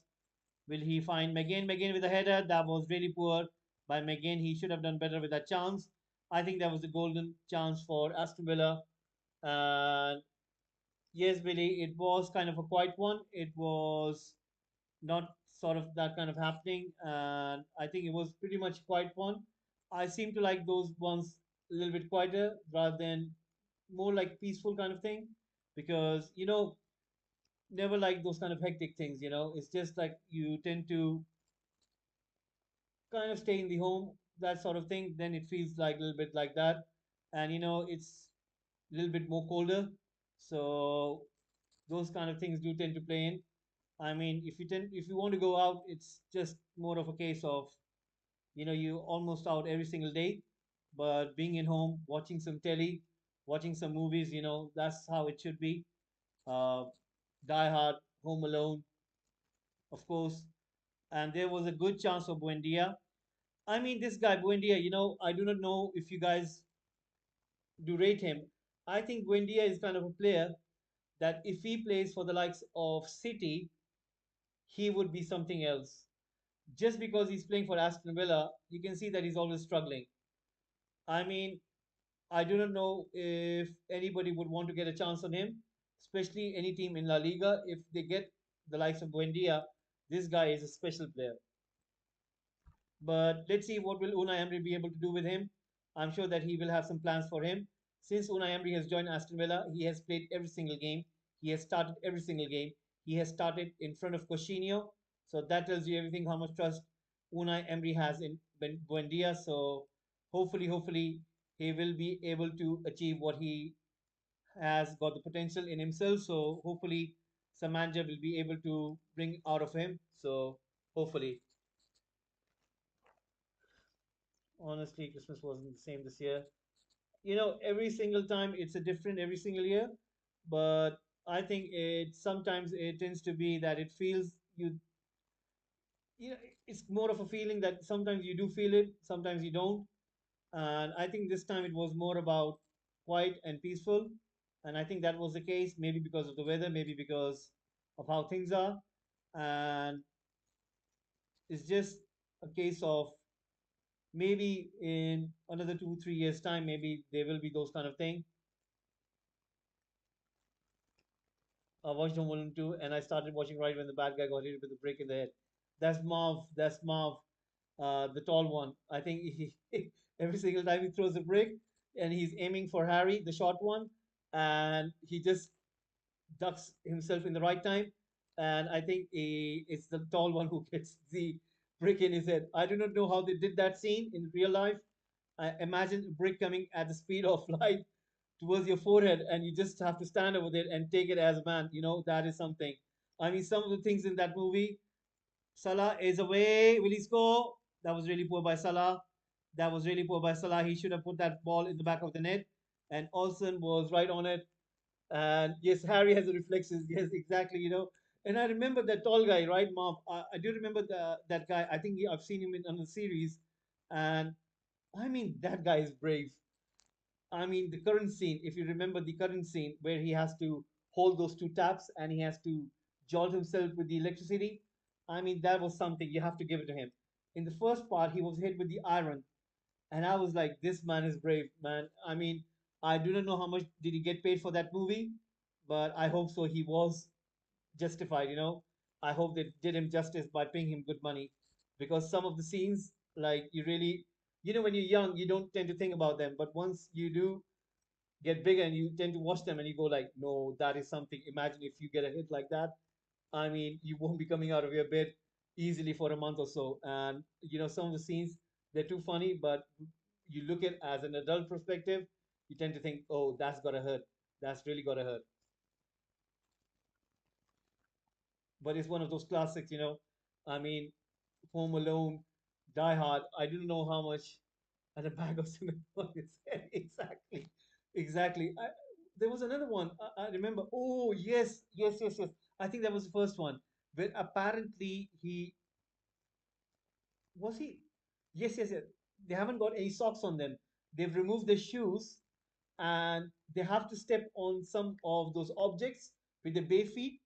Will he find McGinn? McGinn with a header. That was really poor by McGinn. He should have done better with that chance. I think that was a golden chance for Aston Villa. And yes, Billy, it was kind of a quiet one. It was not sort of that kind of happening, and I think it was pretty much a quiet one. I seem to like those ones a little bit quieter rather than more like peaceful kind of thing, because never like those kind of hectic things. It's just like you tend to kind of stay in the home, that sort of thing. Then it feels like a little bit like that, and it's a little bit more colder, so those kind of things do tend to play in. I mean, if you want to go out, it's just more of a case of you almost out every single day, but being in home, watching some telly, watching some movies, that's how it should be. Uh, Die Hard, Home Alone, of course, and there was a good chance for Buendia. I mean, this guy Buendia, I do not know if you guys do rate him. I think Buendia is kind of a player that if he plays for the likes of City, he would be something else. Just because he's playing for Aston Villa, you can see that he's always struggling. I mean, I do not know if anybody would want to get a chance on him, especially any team in La Liga. If they get the likes of Buendia, this guy is a special player. But let's see what will Unai Emery be able to do with him. I'm sure that he will have some plans for him. Since Unai Emery has joined Aston Villa, he has played every single game. He has started every single game. he has started in front of Coutinho. So that tells you everything how much trust Unai Emery has in Buendia. So hopefully, he will be able to achieve what he has got the potential in himself. So hopefully, Samanja will be able to bring out of him. So hopefully, honestly, Christmas wasn't the same this year. Every single time it's a different every single year, but I think sometimes it tends to be that it feels you know it's more of a feeling that sometimes you do feel it, sometimes you don't. And I think this time it was more about quiet and peaceful, and I think that was the case, maybe because of the weather, maybe because of how things are. And it's just a case of maybe in another 2 3 years time, maybe there will be those kind of thing. I watched Home Alone 2, and I started watching right when the bad guy got hit with a brick in the head. That's Marv. That's Marv, the tall one. I think every single time he throws a brick, and he's aiming for Harry, the short one, and he just ducks himself in the right time. And I think it's the tall one who gets the brick in his head. I do not know how they did that scene in real life. I imagine a brick coming at the speed of light towards your forehead, and you just have to stand over there and take it as a man. That is something. I mean, some of the things in that movie. Salah is away. Will he score? That was really poor by Salah. That was really poor by Salah. He should have put that ball in the back of the net. And Olsen was right on it. And yes, Harry has the reflexes. Yes, exactly. And I remember that tall guy, right, Marv? I do remember that guy. I think I've seen him in another series. And I mean, that guy is brave. I mean, the current scene, if you remember the current scene where he has to hold those two taps and he has to jolt himself with the electricity, I mean, that was something. You have to give it to him. In the first part, he was hit with the iron, and I was like, this man is brave, man. I mean, I do not know how much did he get paid for that movie, but I hope so. He was justified. I hope they did him justice by paying him good money, because some of the scenes, like, you really, when you're young, you don't tend to think about them, but once you do get bigger and you tend to watch them and you go like, no, that is something. Imagine if you get a hit like that. I mean, you won't be coming out of your bed easily for a month or so. And some of the scenes, they're too funny, but you look at as an adult perspective, you tend to think, oh, that's gotta hurt. That's really gotta hurt. But it's one of those classics. I mean, Home Alone, Die Hard. I didn't know how much, and a bag of cement on his head. Exactly, exactly. There was another one. I remember. Oh yes, yes, yes, yes. I think that was the first one. Where apparently he. Yes, yes, yes. They haven't got any socks on them. They've removed their shoes, and they have to step on some of those objects with their bare feet.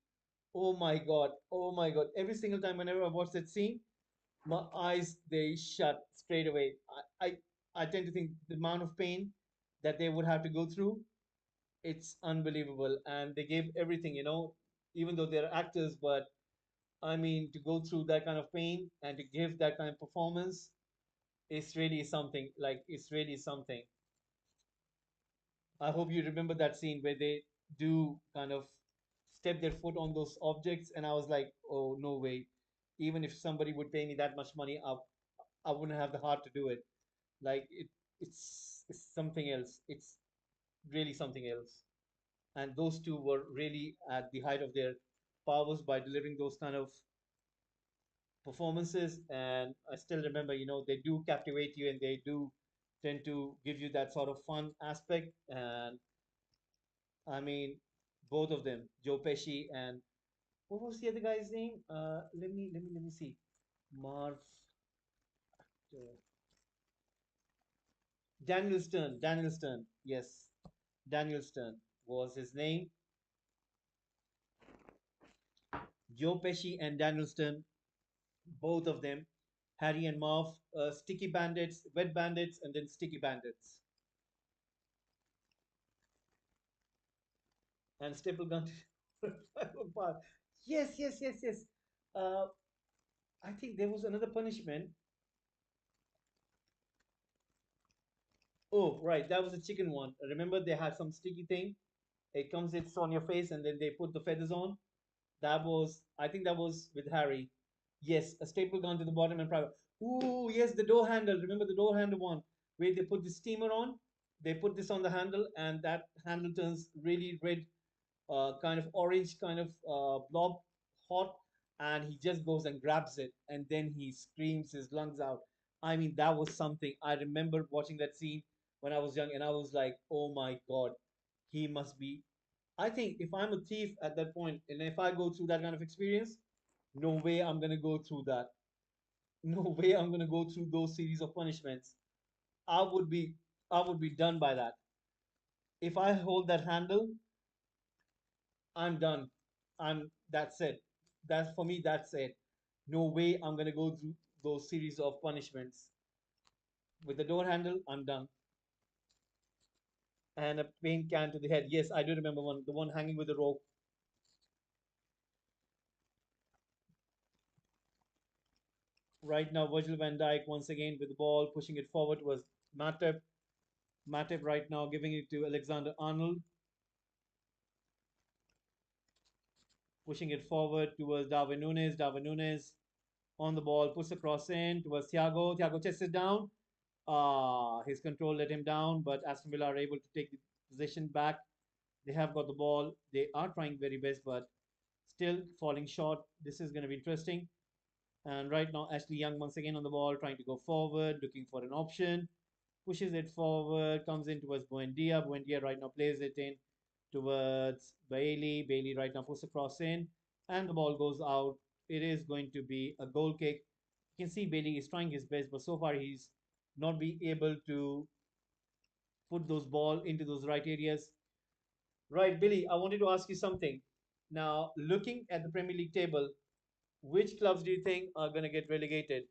Oh my god! Oh my god! Every single time, whenever I watch that scene, my eyes, they shut straight away. I tend to think the amount of pain that they would have to go through, it's unbelievable. And they gave everything, even though they're actors, but I mean, to go through that kind of pain and to give that kind of performance, it's really something. Like, it's really something. I hope you remember that scene where they do kind of step their foot on those objects, and I was like, oh, no way. Even if somebody would pay me that much money, I wouldn't have the heart to do it. Like, it's something else. It's really something else. And those two were really at the height of their powers by delivering those kind of performances. And I still remember, they do captivate you, and they do tend to give you that sort of fun aspect. And I mean, both of them, Joe Pesci and what was the other guy's name? Let me see. Marv. uh, Daniel Stern. Daniel Stern. Yes, Daniel Stern was his name. Joe Pesci and Daniel Stern, both of them. Harry and Marv, Sticky Bandits, Wet Bandits, and then Sticky Bandits. And Staple Gun. Yes, yes, yes, yes. Uh, I think there was another punishment. Oh, right, that was a chicken one. Remember, they had some sticky thing. It comes, it's on your face, and then they put the feathers on. That was, I think that was with Harry. Yes, a staple gun to the bottom and private. Ooh, yes, the door handle. Remember the door handle one where they put the steamer on? They put this on the handle, and that handle turns really red, kind of orange, kind of blob, hot, and he just goes and grabs it, and then he screams his lungs out. I mean, that was something. I remember watching that scene when I was young, and I was like, "Oh my God, he must be." I think if I'm a thief at that point, and if I go through that kind of experience, no way I'm gonna go through that. No way I'm gonna go through those series of punishments. I would be, I would be done by that. If I hold that handle, I'm done. That's it. That's for me, that's it. No way I'm gonna go through those series of punishments. With the door handle, I'm done. And a paint can to the head. Yes, I do remember one, the one hanging with the rope. Right now, Virgil van Dijk once again with the ball, pushing it forward was Matip. Matip right now giving it to Alexander Arnold, pushing it forward towards Darwin Nunes. Darwin Nunes on the ball, puts the cross in towards Thiago. Thiago chases it down. His control let him down, but Aston Villa are able to take the possession back. They have got the ball. They are trying very best, but still falling short. This is going to be interesting. And right now, Ashley Young once again on the ball, trying to go forward, looking for an option. Pushes it forward, comes in towards Buendia. Buendia right now plays it in towards Bailey. Bailey right now puts a cross in, and the ball goes out. It is going to be a goal kick. You can see Bailey is trying his best, but so far he's not been able to put those ball into those right areas. Right, Billy, I wanted to ask you something. Now, looking at the Premier League table, which clubs do you think are going to get relegated?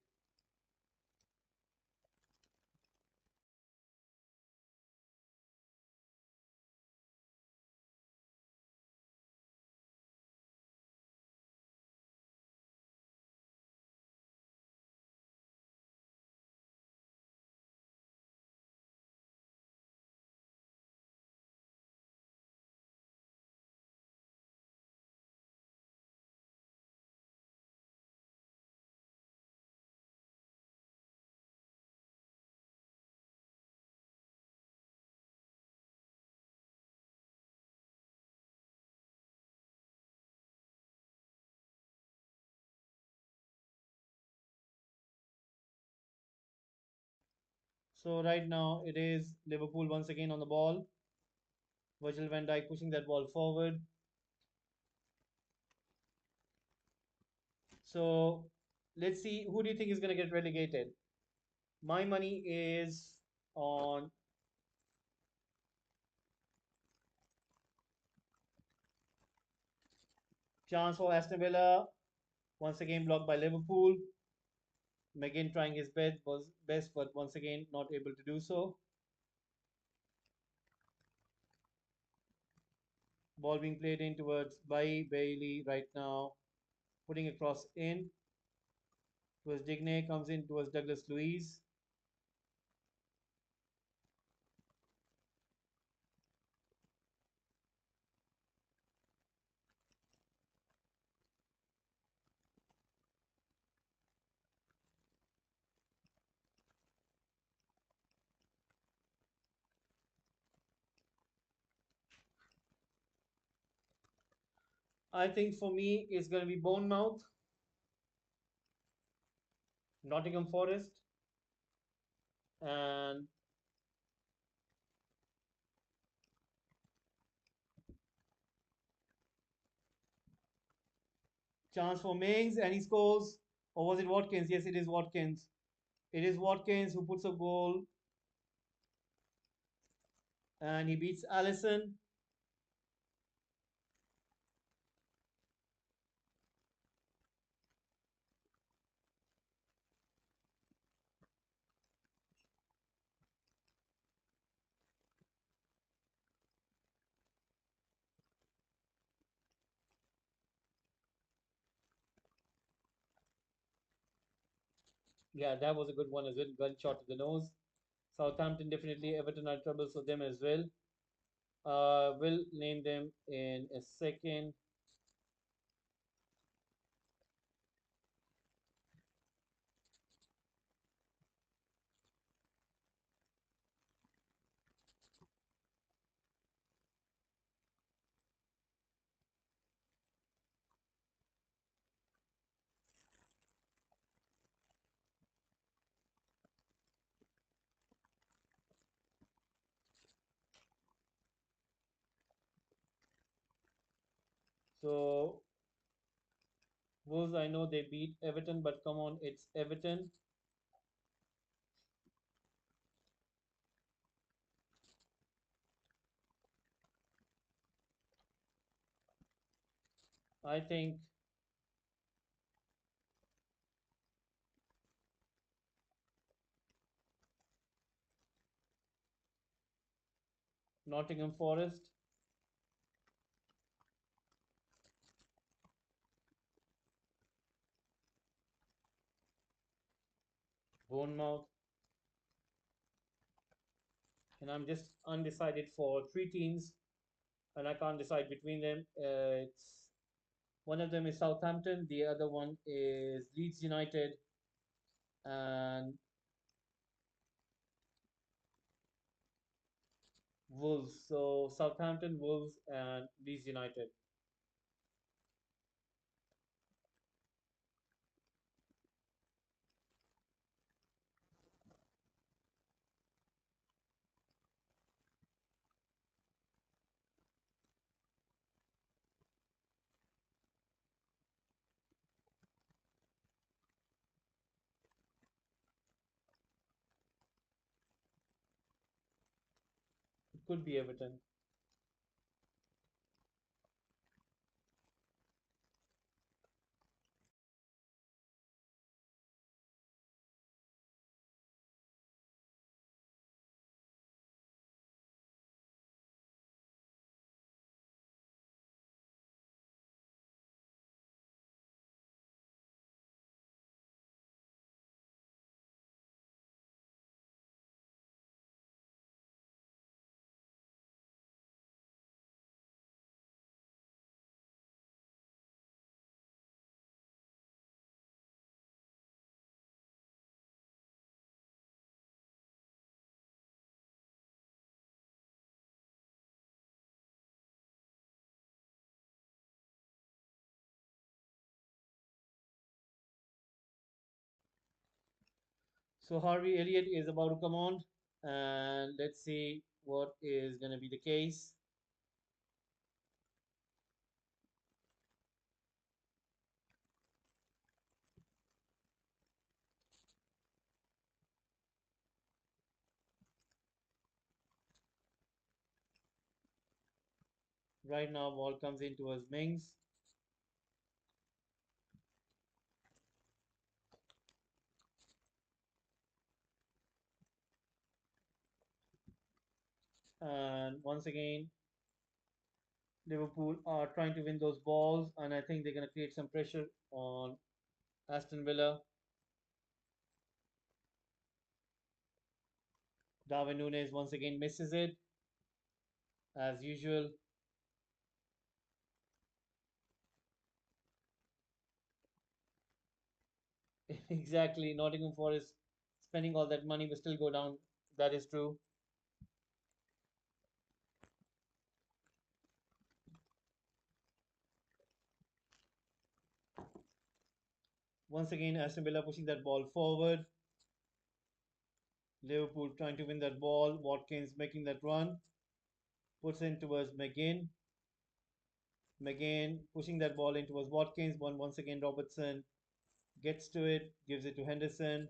So right now it is Liverpool once again on the ball. Virgil van Dijk pushing that ball forward. So let's see, who do you think is going to get relegated? My money is on chance for Aston Villa. Once again blocked by Liverpool. McGinn trying his best, but once again not able to do so. Ball being played in towards by Bailey right now, putting across in towards Digne, comes in towards Douglas Luiz. I think for me it's going to be Bournemouth, Nottingham Forest, and chance for Mings, and he scores. Or was it Watkins? Yes, it is Watkins. It is Watkins who puts a goal, and he beats Allison. Yeah, that was a good one as well. Gunshot to the nose. Southampton definitely. Everton are troubles for them as well. We'll name them in a second. So Wolves, I know they beat Everton, but come on, it's Everton. I think Nottingham Forest, Bournemouth, and I'm just undecided for three teams, and I can't decide between them. It's one of them is Southampton, the other one is Leeds United, and Wolves. So Southampton, Wolves, and Leeds United. It could be Everton. So Harvey Elliott is about to come on, and let's see what is going to be the case. Right now, ball comes in towards Mings, and once again, Liverpool are trying to win those balls, and I think they're going to create some pressure on Aston Villa. Darwin Nunes once again misses it, as usual. Exactly, Nottingham Forest spending all that money will still go down. That is true. Once again, Aston Villa pushing that ball forward. Liverpool trying to win that ball. Watkins making that run. Puts in towards McGinn. McGinn pushing that ball in towards Watkins. Once again, Robertson gets to it, gives it to Henderson.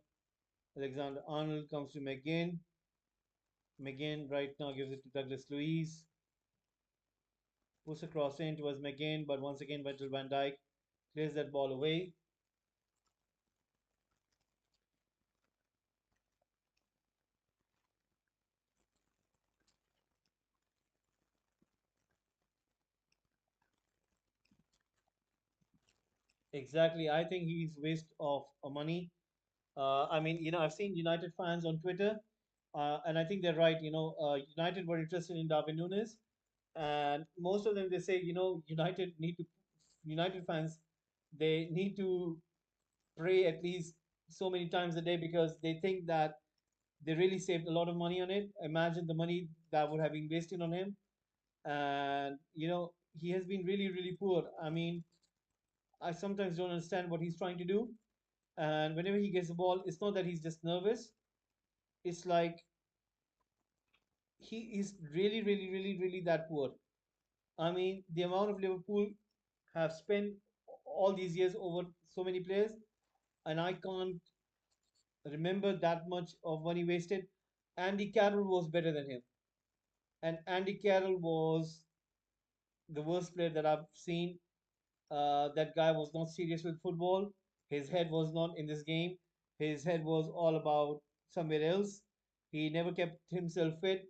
Alexander Arnold comes to McGinn. McGinn right now gives it to Douglas Luiz. Puts a cross in towards McGinn, but once again, Virgil van Dijk clears that ball away. Exactly. I think he's waste of money. I mean, I've seen United fans on Twitter, and I think they're right. United were interested in Darwin Nunes, and most of them they say, United fans, they need to pray at least so many times a day because they think that they really saved a lot of money on it. Imagine the money that would have been wasted on him, and he has been really, really poor. I mean, I sometimes don't understand what he's trying to do. And whenever he gets the ball, it's not that he's just nervous. It's like he is really, really, really, really that poor. I mean, the amount of Liverpool have spent all these years over so many players, and I can't remember that much of money wasted. Andy Carroll was better than him, and Andy Carroll was the worst player that I've seen. That guy was not serious with football. His head was not in this game. His head was all about somewhere else. He never kept himself fit.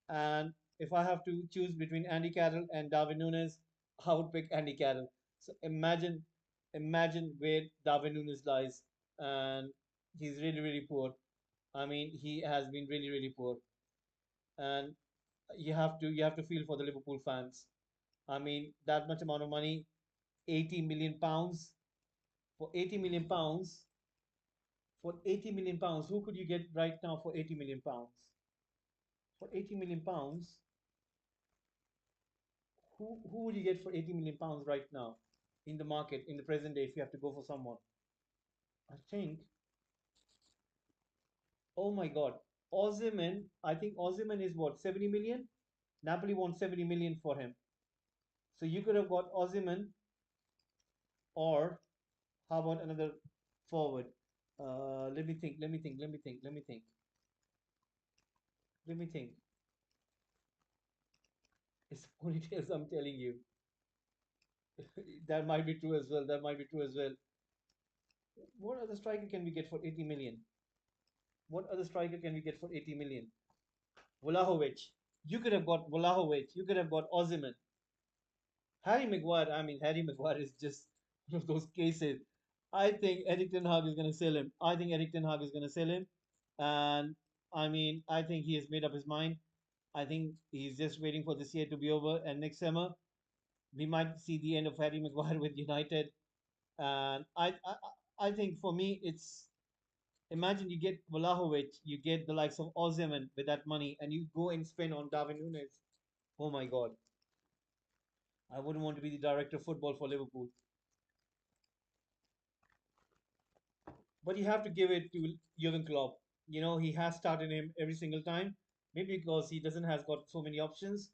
And if I have to choose between Andy Carroll and Darwin Nunes, I would pick Andy Carroll. So imagine where Darwin Nunes lies, and he's really, really poor. I mean, he has been really, really poor, and you have to feel for the Liverpool fans. I mean, that much amount of money, 80 million pounds for 80 million pounds. For 80 million pounds, who could you get right now for 80 million pounds? For 80 million pounds, who would you get for 80 million pounds right now in the market in the present day if you have to go for someone? I think, oh my God, Ozyman. I think Ozyman is what, 70 million? Napoli wants 70 million for him. So you could have got Ozyman, or how about another forward? Let me think. Let me think. Let me think. Let me think. Let me think. It's ponytails. I'm telling you. That might be true as well. That might be true as well. What other striker can we get for 80 million? What other striker can we get for 80 million? Vlahovic. You could have got Vlahovic. You could have got Ozyman. Harry Maguire. I mean, Harry Maguire is just one of those cases. I think Eric Ten Hag is going to sell him. I think Eric Ten Hag is going to sell him. And I mean, I think he has made up his mind. I think he's just waiting for this year to be over. And next summer, we might see the end of Harry Maguire with United. And I think for me, it's imagine you get Vlahovic, you get the likes of Ozyman with that money, and you go and spend on Darwin Nunes. Oh my God, I wouldn't want to be the director of football for Liverpool. But you have to give it to Jurgen Klopp. You know, he has started him every single time, maybe because he doesn't has got so many options,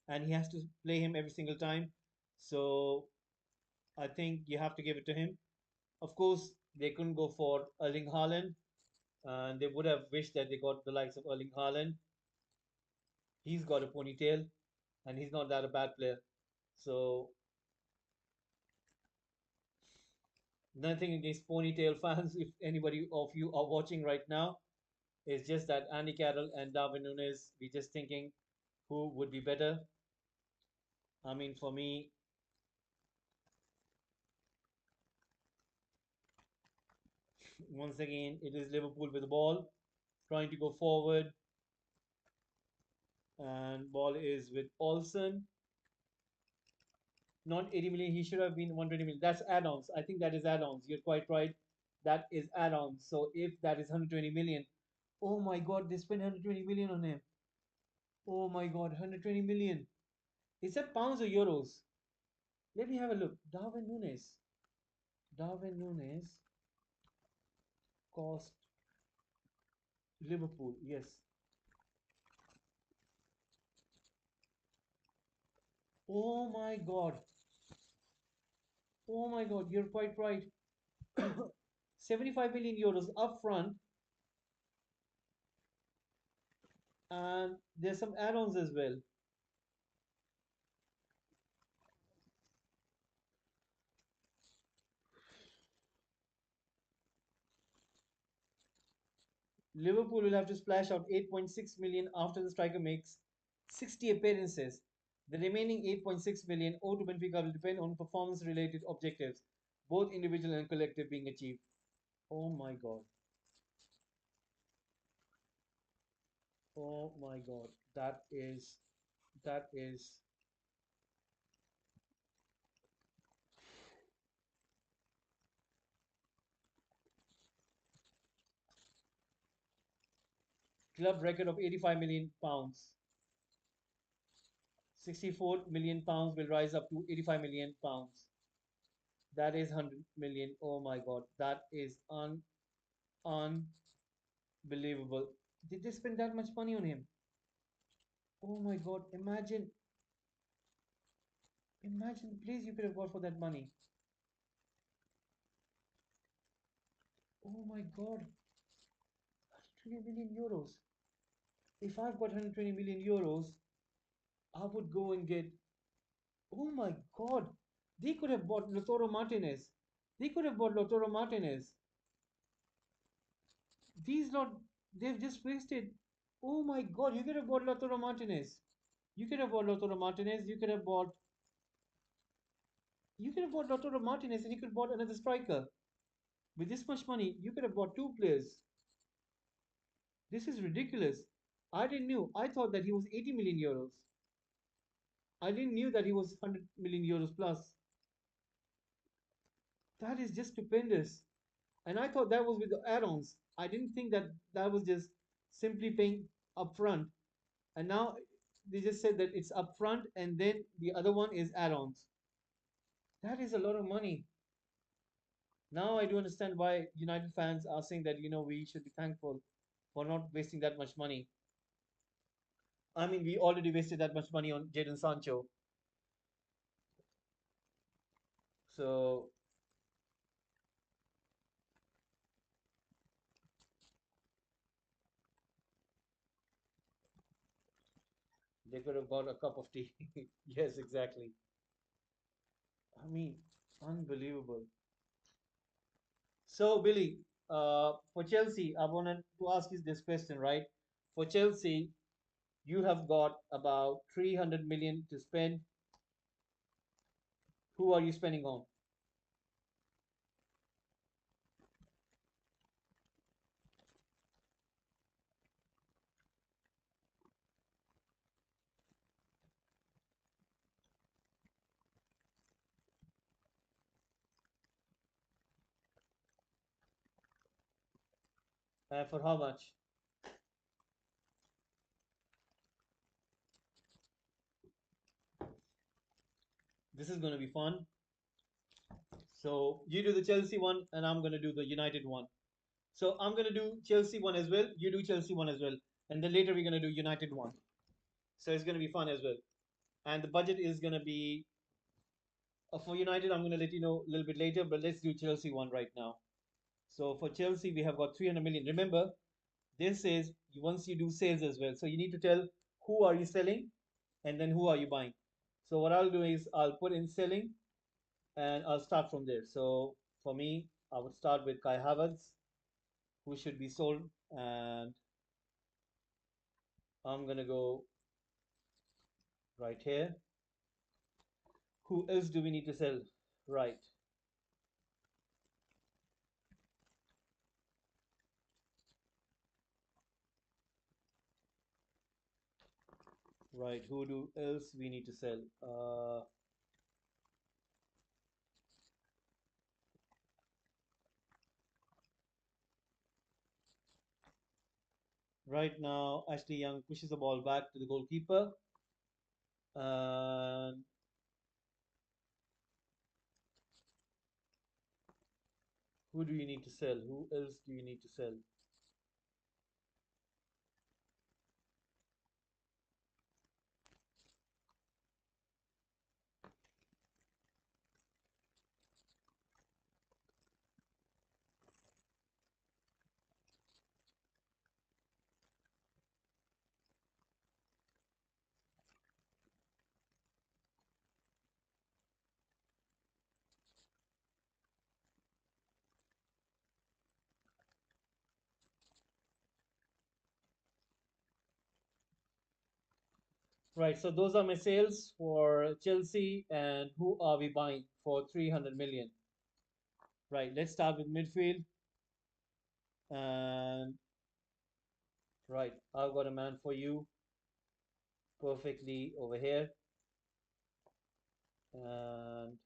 and he has to play him every single time. So I think you have to give it to him. Of course, they couldn't go for Erling Haaland, and they would have wished that they got the likes of Erling Haaland. He's got a ponytail, and he's not that a bad player. So nothing against ponytail fans. If anybody of you are watching right now, it's just that Andy Carroll and Darwin Nunes, we're just thinking who would be better. I mean, for me, once again, it is Liverpool with the ball, trying to go forward, and ball is with Olsen. Not 80 million. He should have been 120 million. That's add-ons. I think that is add-ons. You're quite right. That is add-ons. So if that is 120 million, oh my God, they spent 120 million on him. Oh my God, 120 million. Is that pounds or euros? Let me have a look. Darwin Nunes. Darwin Nunes cost Liverpool. Yes. Oh my God. Oh my God. You're quite right. 75 million euros up front, and there's some add-ons as well. Liverpool will have to splash out 8.6 million after the striker makes 60 appearances. The remaining 8.6 million owed to Benfica will depend on performance-related objectives, both individual and collective, being achieved. Oh my God. Oh my God. That is club record of 85 million pounds. 64 million pounds will rise up to 85 million pounds. That is 100 million. Oh my God. That is unbelievable. Did they spend that much money on him? Oh my God. Imagine. Imagine the place you could have got for that money. Oh my God, 120 million euros. If I've got 120 million euros, I would go and get. Oh my God, they could have bought Lautaro Martinez. They could have bought Lautaro Martinez. These lot, they've just wasted. Oh my God, you could have bought Lautaro Martinez. You could have bought Lautaro Martinez. You could have bought Lautaro Martinez, and you could have bought another striker. With this much money, you could have bought two players. This is ridiculous. I didn't knew. I thought that he was 80 million euros. I didn't knew that he was 100 million euros plus. That is just stupendous. And I thought that was with the add-ons. I didn't think that that was just simply paying upfront. And now they just said that it's upfront and then the other one is add-ons. That is a lot of money. Now I do understand why United fans are saying that we should be thankful for not wasting that much money. I mean, we already wasted that much money on Jadon Sancho, so they could have got a cup of tea. Yes, exactly. I mean, unbelievable. So, Billy, for Chelsea, I wanted to ask you this question, right? For Chelsea, you have got about 300 million to spend. Who are you spending on? For how much? This is going to be fun. So, you do the Chelsea one, and I'm going to do the United one. So, I'm going to do Chelsea one as well. You do Chelsea one as well. And then later, we're going to do United one. So, it's going to be fun as well. And the budget is going to be for United. I'm going to let you know a little bit later, but let's do Chelsea one right now. So for Chelsea, we have got 300 million. Remember, this is once you do sales as well. So you need to tell who are you selling and then who are you buying. So what I'll do is I'll put in selling and I'll start from there. So for me, I would start with Kai Havertz, who should be sold, and I'm gonna go right here. Who else do we need to sell? Right, right. Who do else we need to sell? Right now, Ashley Young pushes the ball back to the goalkeeper, and who do you need to sell? Who else do you need to sell? Right, so those are my sales for Chelsea, and who are we buying for 300 million? Right, let's start with midfield. And right, I've got a man for you perfectly over here. And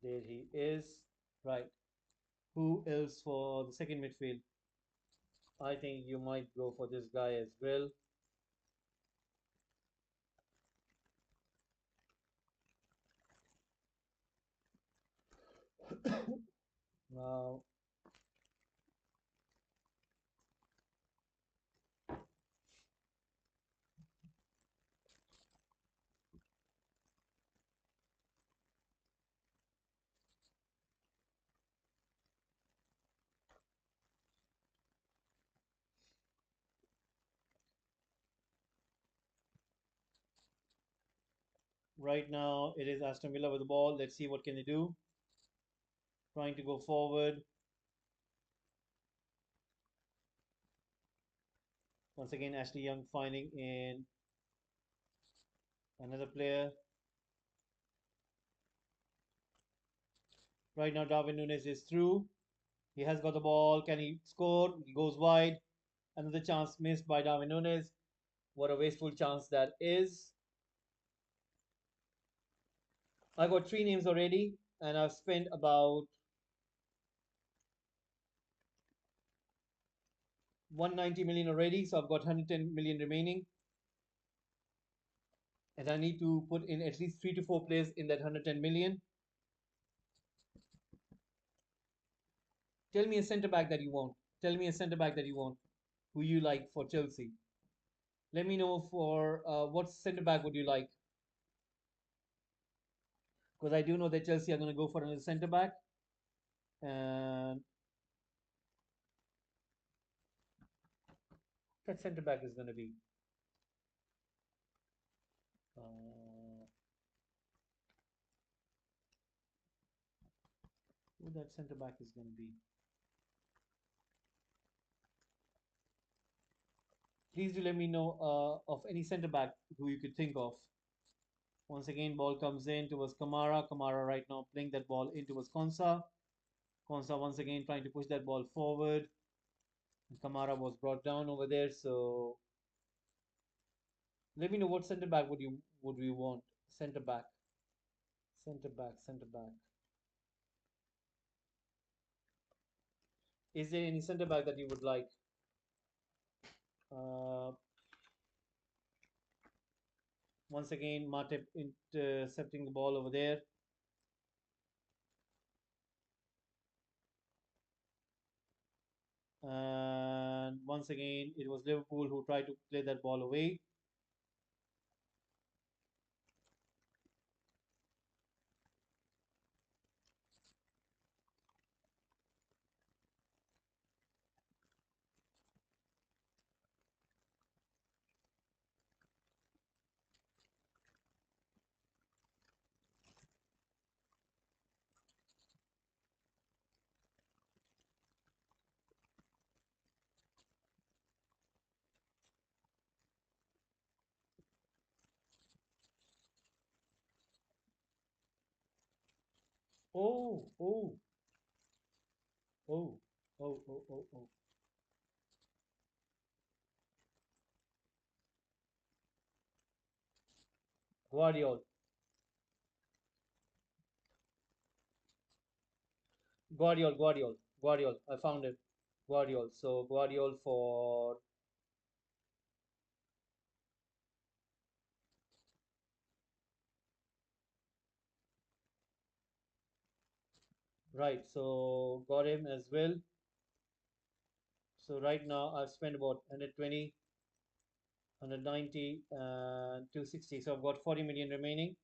there he is. Right, who else for the second midfield? I think you might go for this guy as well. Now, Right now, it is Aston Villa with the ball. Let's see what can they do. Trying to go forward. Once again, Ashley Young finding in another player. Right now, Darwin Nunes is through. He has got the ball. Can he score? He goes wide. Another chance missed by Darwin Nunes. What a wasteful chance that is. I got three names already, and I've spent about 190 million already. So I've got 110 million remaining. And I need to put in at least 3 to 4 players in that 110 million. Tell me a centre back that you want. Tell me a centre back that you want. Who you like for Chelsea? Let me know for what centre back would you like? Because I do know that Chelsea are going to go for another centre back, and that centre back is going to be uh, who that centre back is going to be. Please do let me know of any centre back who you could think of. Once again, ball comes in towards Kamara. Kamara right now playing that ball in towards Konsa. Konsa once again trying to push that ball forward. Kamara was brought down over there. So let me know what centre back would we want? Centre back, centre back, centre back. Is there any centre back that you would like? Uh, Once again, Matip intercepting the ball over there. And once again, it was Liverpool who tried to play that ball away. Oh, oh, oh, oh, oh, oh, oh. Guardiol, Guardiol. I found it. Guardiol. So Guardiol for right. So got him as well. So right now I've spent about 120, 190, and 260. So I've got 40 million remaining,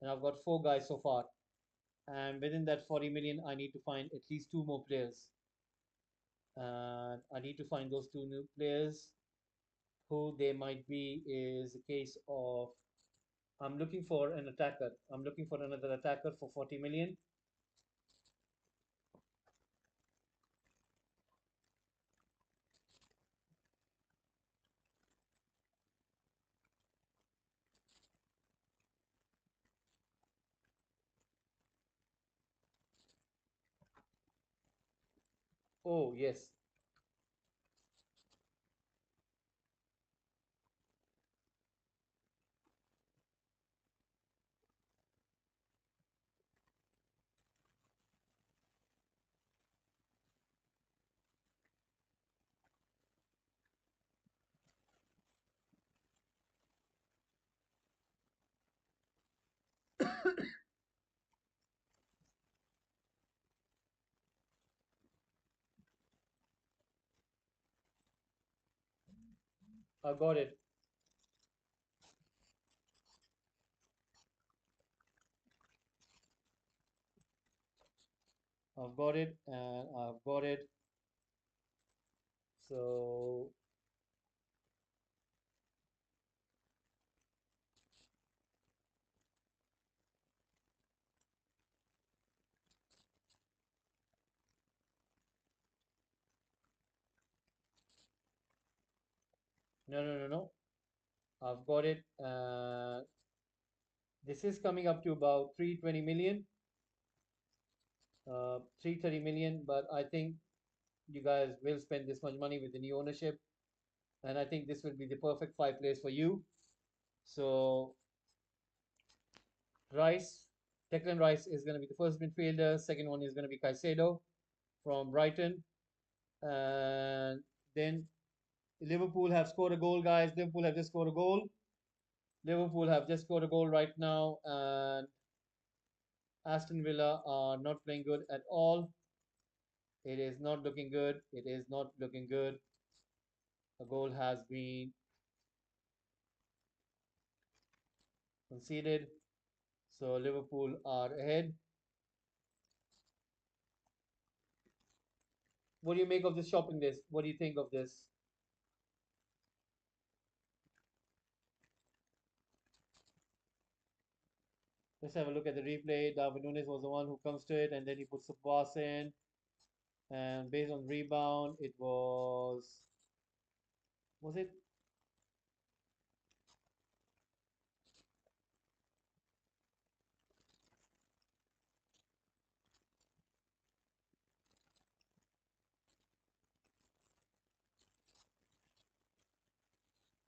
and I've got four guys so far. And within that 40 million, I need to find at least two more players. And I need to find those two new players. Who they might be is a case of I'm looking for an attacker. I'm looking for another attacker for 40 million. Oh, yes. I got it. I've got it, and I've got it. So No, no, no, no. I've got it. This is coming up to about 320 million, 330 million. But I think you guys will spend this much money with the new ownership, and I think this will be the perfect five players for you. So Rice, Declan Rice is going to be the first midfielder. Second one is going to be Caicedo from Brighton, and then Liverpool have scored a goal, guys. Liverpool have just scored a goal. Liverpool have just scored a goal right now, and Aston Villa are not playing good at all. It is not looking good. It is not looking good. A goal has been conceded, so Liverpool are ahead. What do you make of this shopping list? What do you think of this? Let's have a look at the replay. Darwin Nunes was the one who comes to it, and then he puts the pass in. And based on rebound, was it?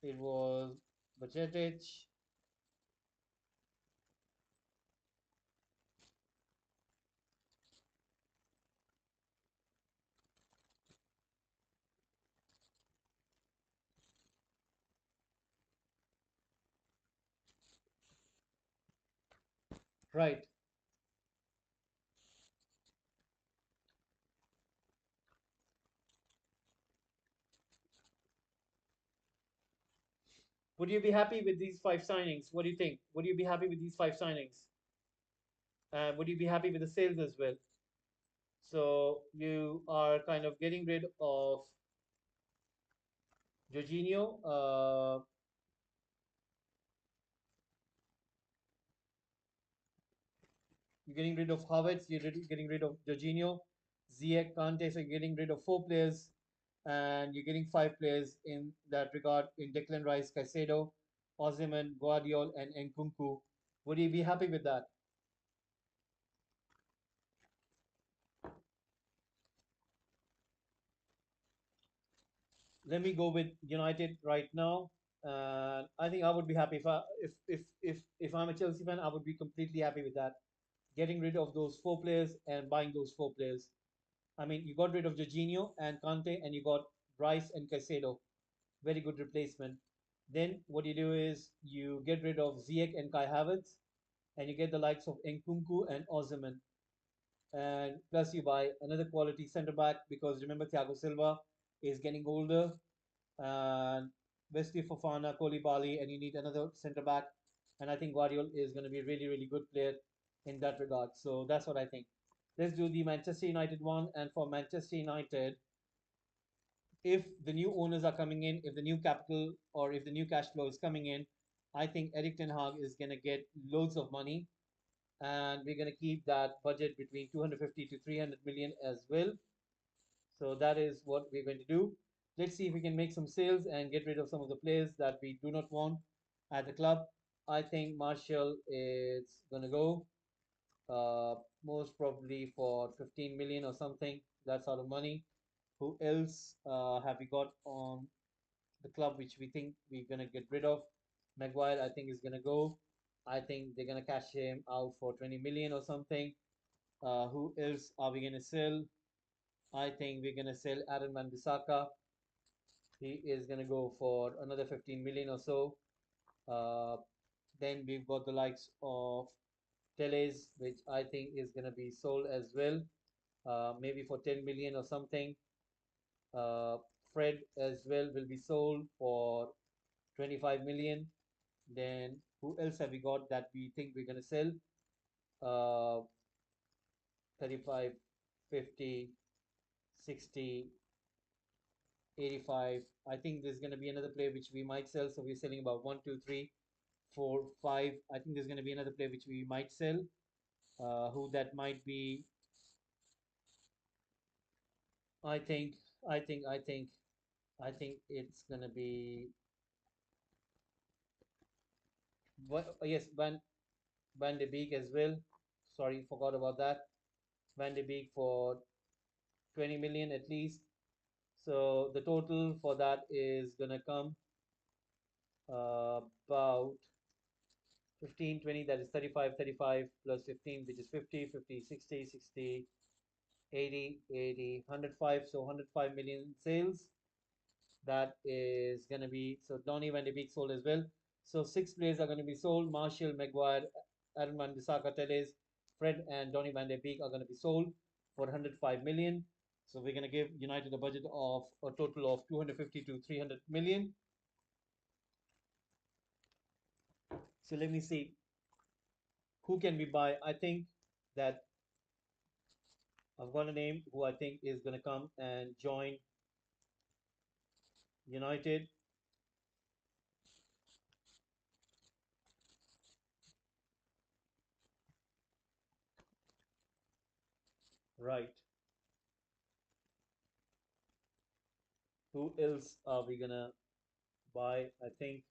It was Bacetic. Right. Would you be happy with these five signings? What do you think? Would you be happy with these five signings? Would you be happy with the sales as well? So you are kind of getting rid of Jorginho. You're getting rid of Havertz. Getting rid of Jorginho, Ziyech, Kante. So you're getting rid of four players, and you're getting five players in that regard in Declan Rice, Caicedo, Osimhen, Guardiola, and Nkunku. Would you be happy with that? Let me go with United right now. And I think I would be happy if I'm a Chelsea fan, I would be completely happy with that. Getting rid of those four players and buying those four players. I mean, you got rid of Jorginho and Kante, and you got Rice and Caicedo. Very good replacement. Then what you do is you get rid of Ziyech and Kai Havertz, and you get the likes of Nkunku and Osimhen. And plus you buy another quality centre back because remember Thiago Silva is getting older, and Wesley Fofana, Koulibaly, and you need another centre back. And I think Guardiola is going to be a really, really good player in that regard. So that's what I think. Let's do the Manchester United one. And for Manchester United, if the new owners are coming in, if the new capital or if the new cash flow is coming in, I think Eric Ten Hag is going to get loads of money, and we're going to keep that budget between 250 to 300 million as well. So that is what we're going to do. Let's see if we can make some sales and get rid of some of the players that we do not want at the club. I think Marshall is going to go most probably for 15 million or something. That's out of money. Who else have we got on the club which we think we're going to get rid of? Maguire, I think, is going to go. I think they're going to cash him out for 20 million or something. Who else are we going to sell? I think we're going to sell Aaron Wan-Bissaka. He is going to go for another 15 million or so. Uh, then we've got the likes of Teles, which I think is going to be sold as well, maybe for 10 million or something. Uh, Fred as well will be sold for 25 million. Then who else have we got that we think we're going to sell? Uh, 35, 50, 60, 85. I think there's going to be another player which we might sell. So we're selling about one, two, three, four, five. I think there's going to be another player which we might sell. Who that might be? I think, I think, I think, I think it's going to be. Yes, Van de Beek as well. Sorry, forgot about that. Van de Beek for 20 million at least. So the total for that is gonna come about 15, 20, that is 35, 35 plus 15, which is 50, 50, 60, 60, 80, 80, 105. So 105 million sales. That is going to be, so Donny Van de Beek sold as well. So six players are going to be sold. Marshall, Maguire, Aaron Van Bissaka, Teles, Fred, and Donny Van de Beek are going to be sold for 105 million. So we're going to give United a budget of a total of 250 to 300 million. So let me see who can we buy. I think that I've got a name who I think is going to come and join United. Right. Who else are we going to buy? I think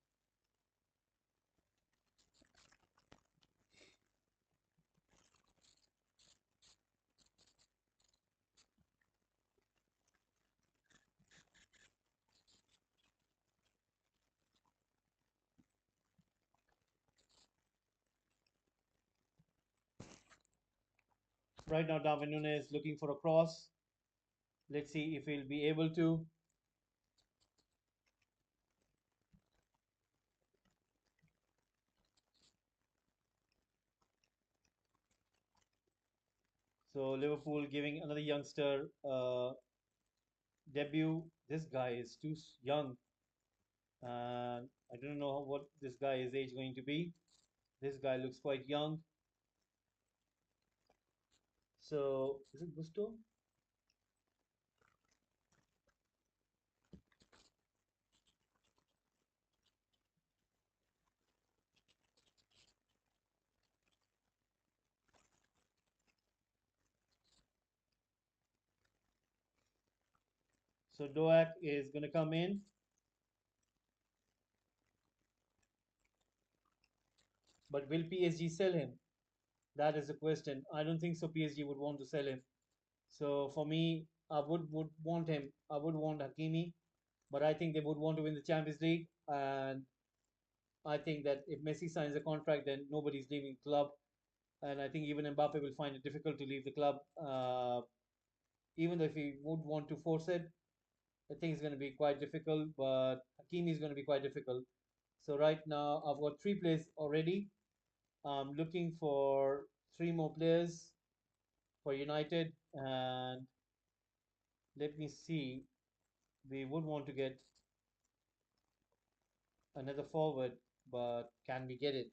right now Darwin Nunes looking for a cross. Let's see if he'll be able to. So Liverpool giving another youngster debut. This guy is too young, and I don't know what this guy's age going to be. This guy looks quite young. So is it Gusto? So Doak is going to come in, but will PSG sell him? That is the question. I don't think so. PSG would want to sell him. So for me, I would want him. I would want Hakimi, but I think they would want to win the Champions League, and I think that if Messi signs a contract, then nobody's leaving the club, and I think even Mbappe will find it difficult to leave the club. Even though if he would want to force it, I think it's going to be quite difficult. But Hakimi is going to be quite difficult. So right now, I've got three players already. I'm looking for three more players for United, and let me see. We would want to get another forward, but can we get it?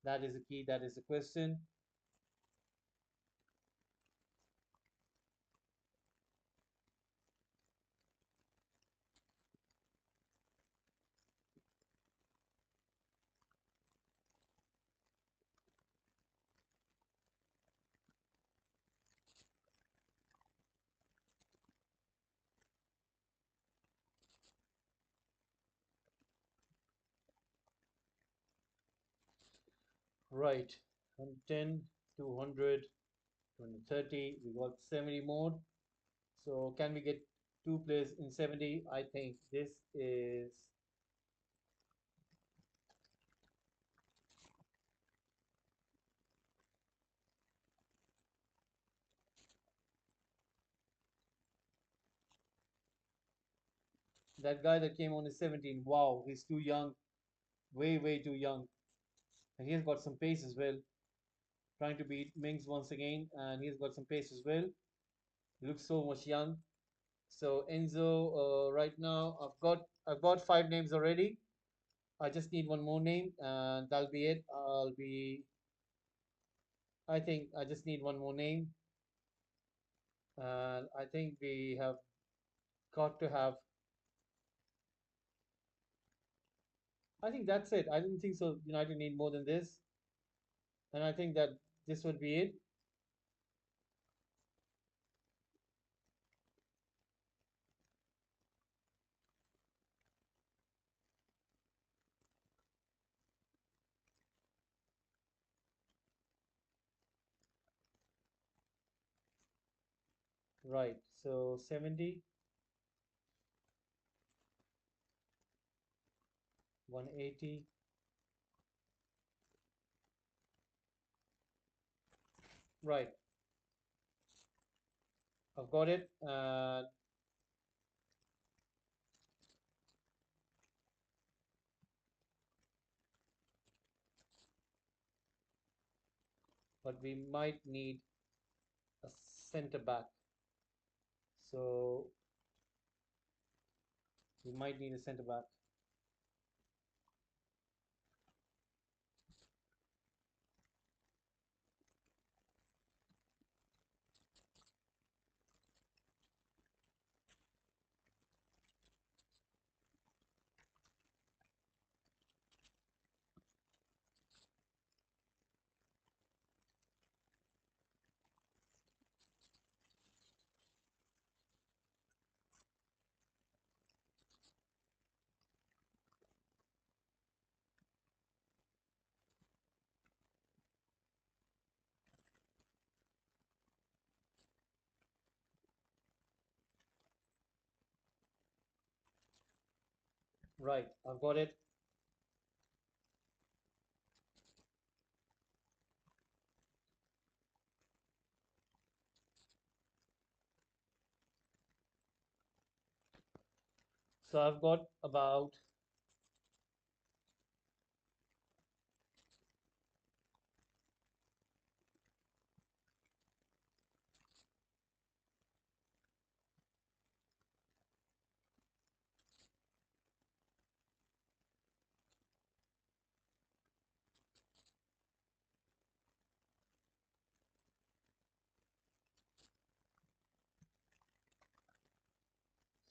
That is the key. That is the question. Right. 110, 200, 230. We got 70 more. So can we get two players in 70? I think this is that guy that came on is 17. Wow, he's too young. Way, way too young. And he's got some pace as well. Trying to beat Mings once again, and he's got some pace as well. He looks so much young. So Enzo, right now I've got five names already. I just need one more name, and that'll be it. I think I just need one more name, and I think we have got to have. I think that's it. I don't think so. United need more than this, and I think that this would be it. Right. So 70, 180. Right. I've got it. But we might need a center back. So we might need a center back. Right. I've got it. So I've got about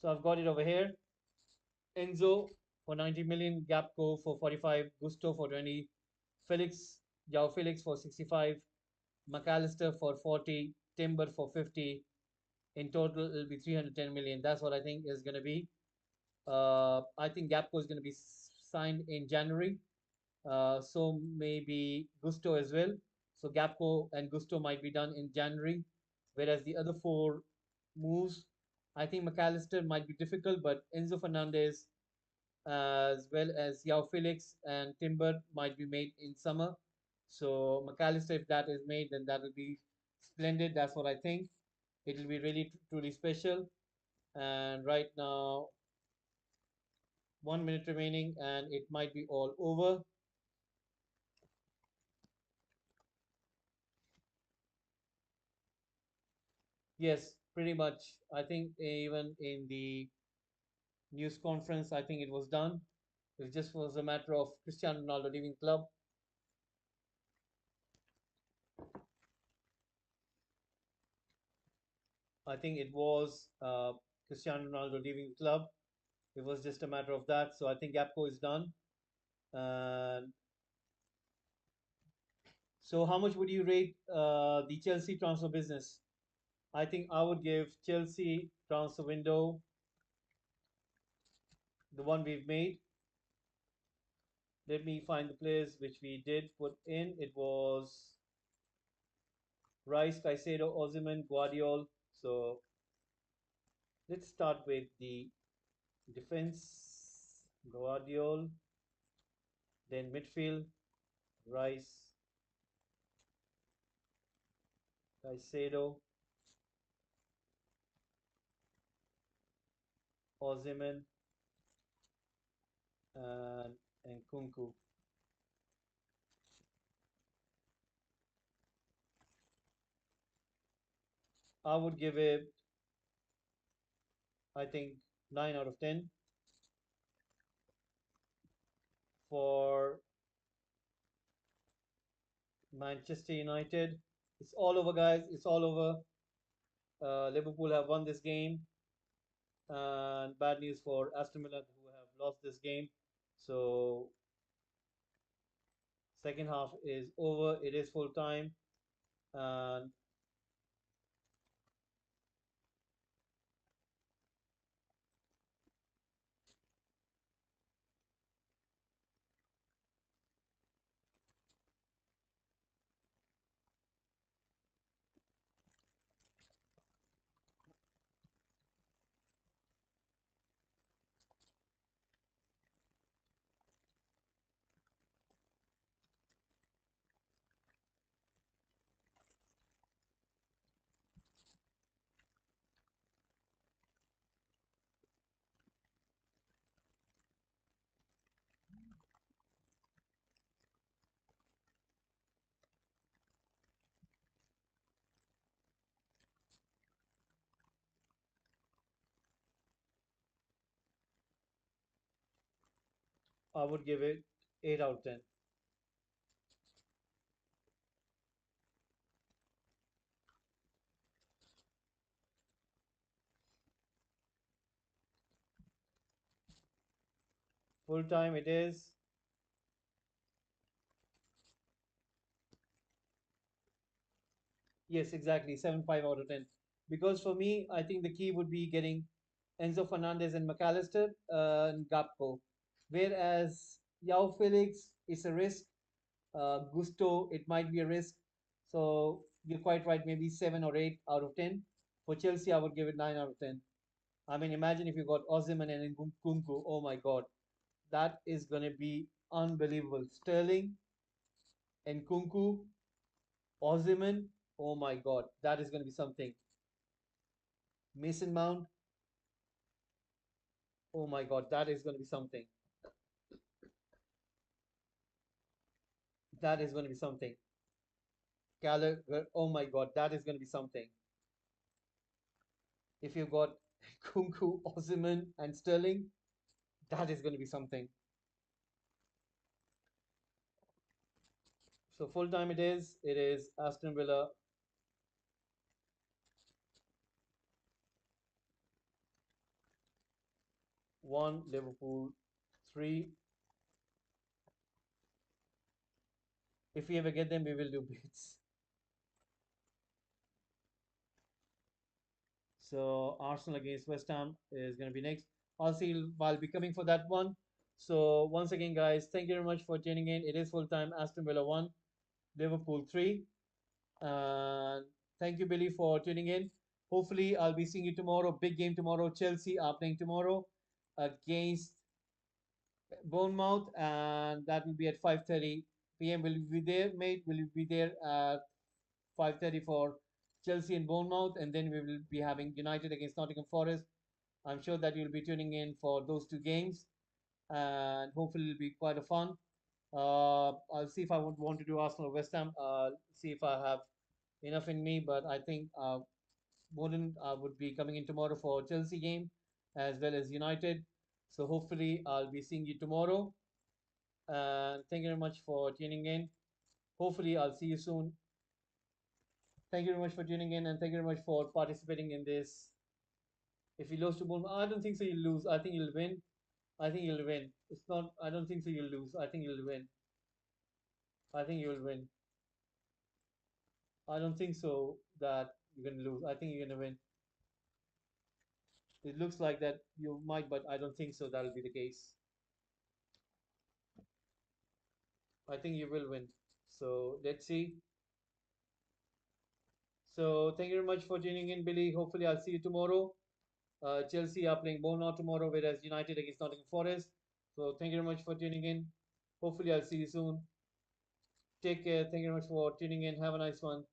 so I've got it over here. Enzo for 90 million, Gapco for 45, Gusto for 20, Felix, Yao Felix for 65, McAllister for 40, Timber for 50. In total, it'll be 310 million. That's what I think is going to be. I think Gapco is going to be signed in January. So maybe Gusto as well. So Gapco and Gusto might be done in January, whereas the other four moves, I think McAllister might be difficult, but Enzo Fernandez as well as Yao Felix and Timber might be made in summer. So McAllister, if that is made, then that will be splendid. That's what I think. It will be really truly special. And right now, 1 minute remaining, and it might be all over. Yes, pretty much. I think even in the news conference, I think it was done. It just was a matter of Cristiano Ronaldo leaving club. I think it was Cristiano Ronaldo leaving the club. It was just a matter of that. So I think Gapco is done. And so, how much would you rate the Chelsea transfer business? I think I would give Chelsea transfer window, the one we've made. Let me find the players which we did put in. It was Rice, Caicedo, Ozyman, Guardiol. So let's start with the defense. Guardiol, then midfield, Rice, Caicedo, Ozyman, and Kunku. I would give it, I think, 9 out of 10 for Manchester United. It's all over, guys. It's all over. Liverpool have won this game, and bad news for Aston Villa who have lost this game. So second half is over. It is full time, and I would give it 8 out of 10. Full time it is. Yes, exactly. 7.5 out of 10. Because for me, I think the key would be getting Enzo Fernandez and McAllister and Gapco. Whereas Yao Felix is a risk. Gusto, it might be a risk. So you're quite right, maybe 7 or 8 out of 10. For Chelsea, I would give it 9 out of 10. I mean, imagine if you got Osimhen and Nkunku. Oh my God, that is going to be unbelievable. Sterling, Nkunku, Osimhen. Oh my God, that is going to be something. Mason Mount. Oh my God, that is going to be something. That is going to be something. Gallagher. Oh my God, that is going to be something. If you've got Kunku, Osimhen, and Sterling, that is going to be something. So full time it is. It is Aston Villa 1, Liverpool 3. If we ever get them, we will do bits. So Arsenal against West Ham is going to be next. I'll be coming for that one. So once again, guys, thank you very much for tuning in. It is full time. Aston Villa 1, Liverpool 3. And thank you, Billy, for tuning in. Hopefully, I'll be seeing you tomorrow. Big game tomorrow. Chelsea are playing tomorrow against Bournemouth, and that will be at 5:30 p.m. Will you be there, mate? Will you be there at 5:30 for Chelsea and Bournemouth, and then we will be having United against Nottingham Forest. I'm sure that you'll be tuning in for those two games, and hopefully it'll be quite a fun. I'll see if I would want to do Arsenal or West Ham. See if I have enough in me, but I think Moden would be coming in tomorrow for Chelsea game as well as United. So hopefully I'll be seeing you tomorrow. And thank you very much for tuning in. Hopefully I'll see you soon. Thank you very much for tuning in, and thank you very much for participating in this. If you lose to Bournemouth, I don't think so. You'll lose. I think you'll win. I think you'll win. It's not. I don't think so. You'll lose. I think you'll win. I think you'll win. I don't think so that you're gonna lose. I think you're gonna win. It looks like that you might, but I don't think so. That'll be the case. I think you will win. So let's see. So thank you very much for tuning in, Billy. Hopefully I'll see you tomorrow. Chelsea are playing Bournemouth tomorrow, whereas United against Nottingham Forest. So thank you very much for tuning in. Hopefully I'll see you soon. Take care. Thank you very much for tuning in. Have a nice one.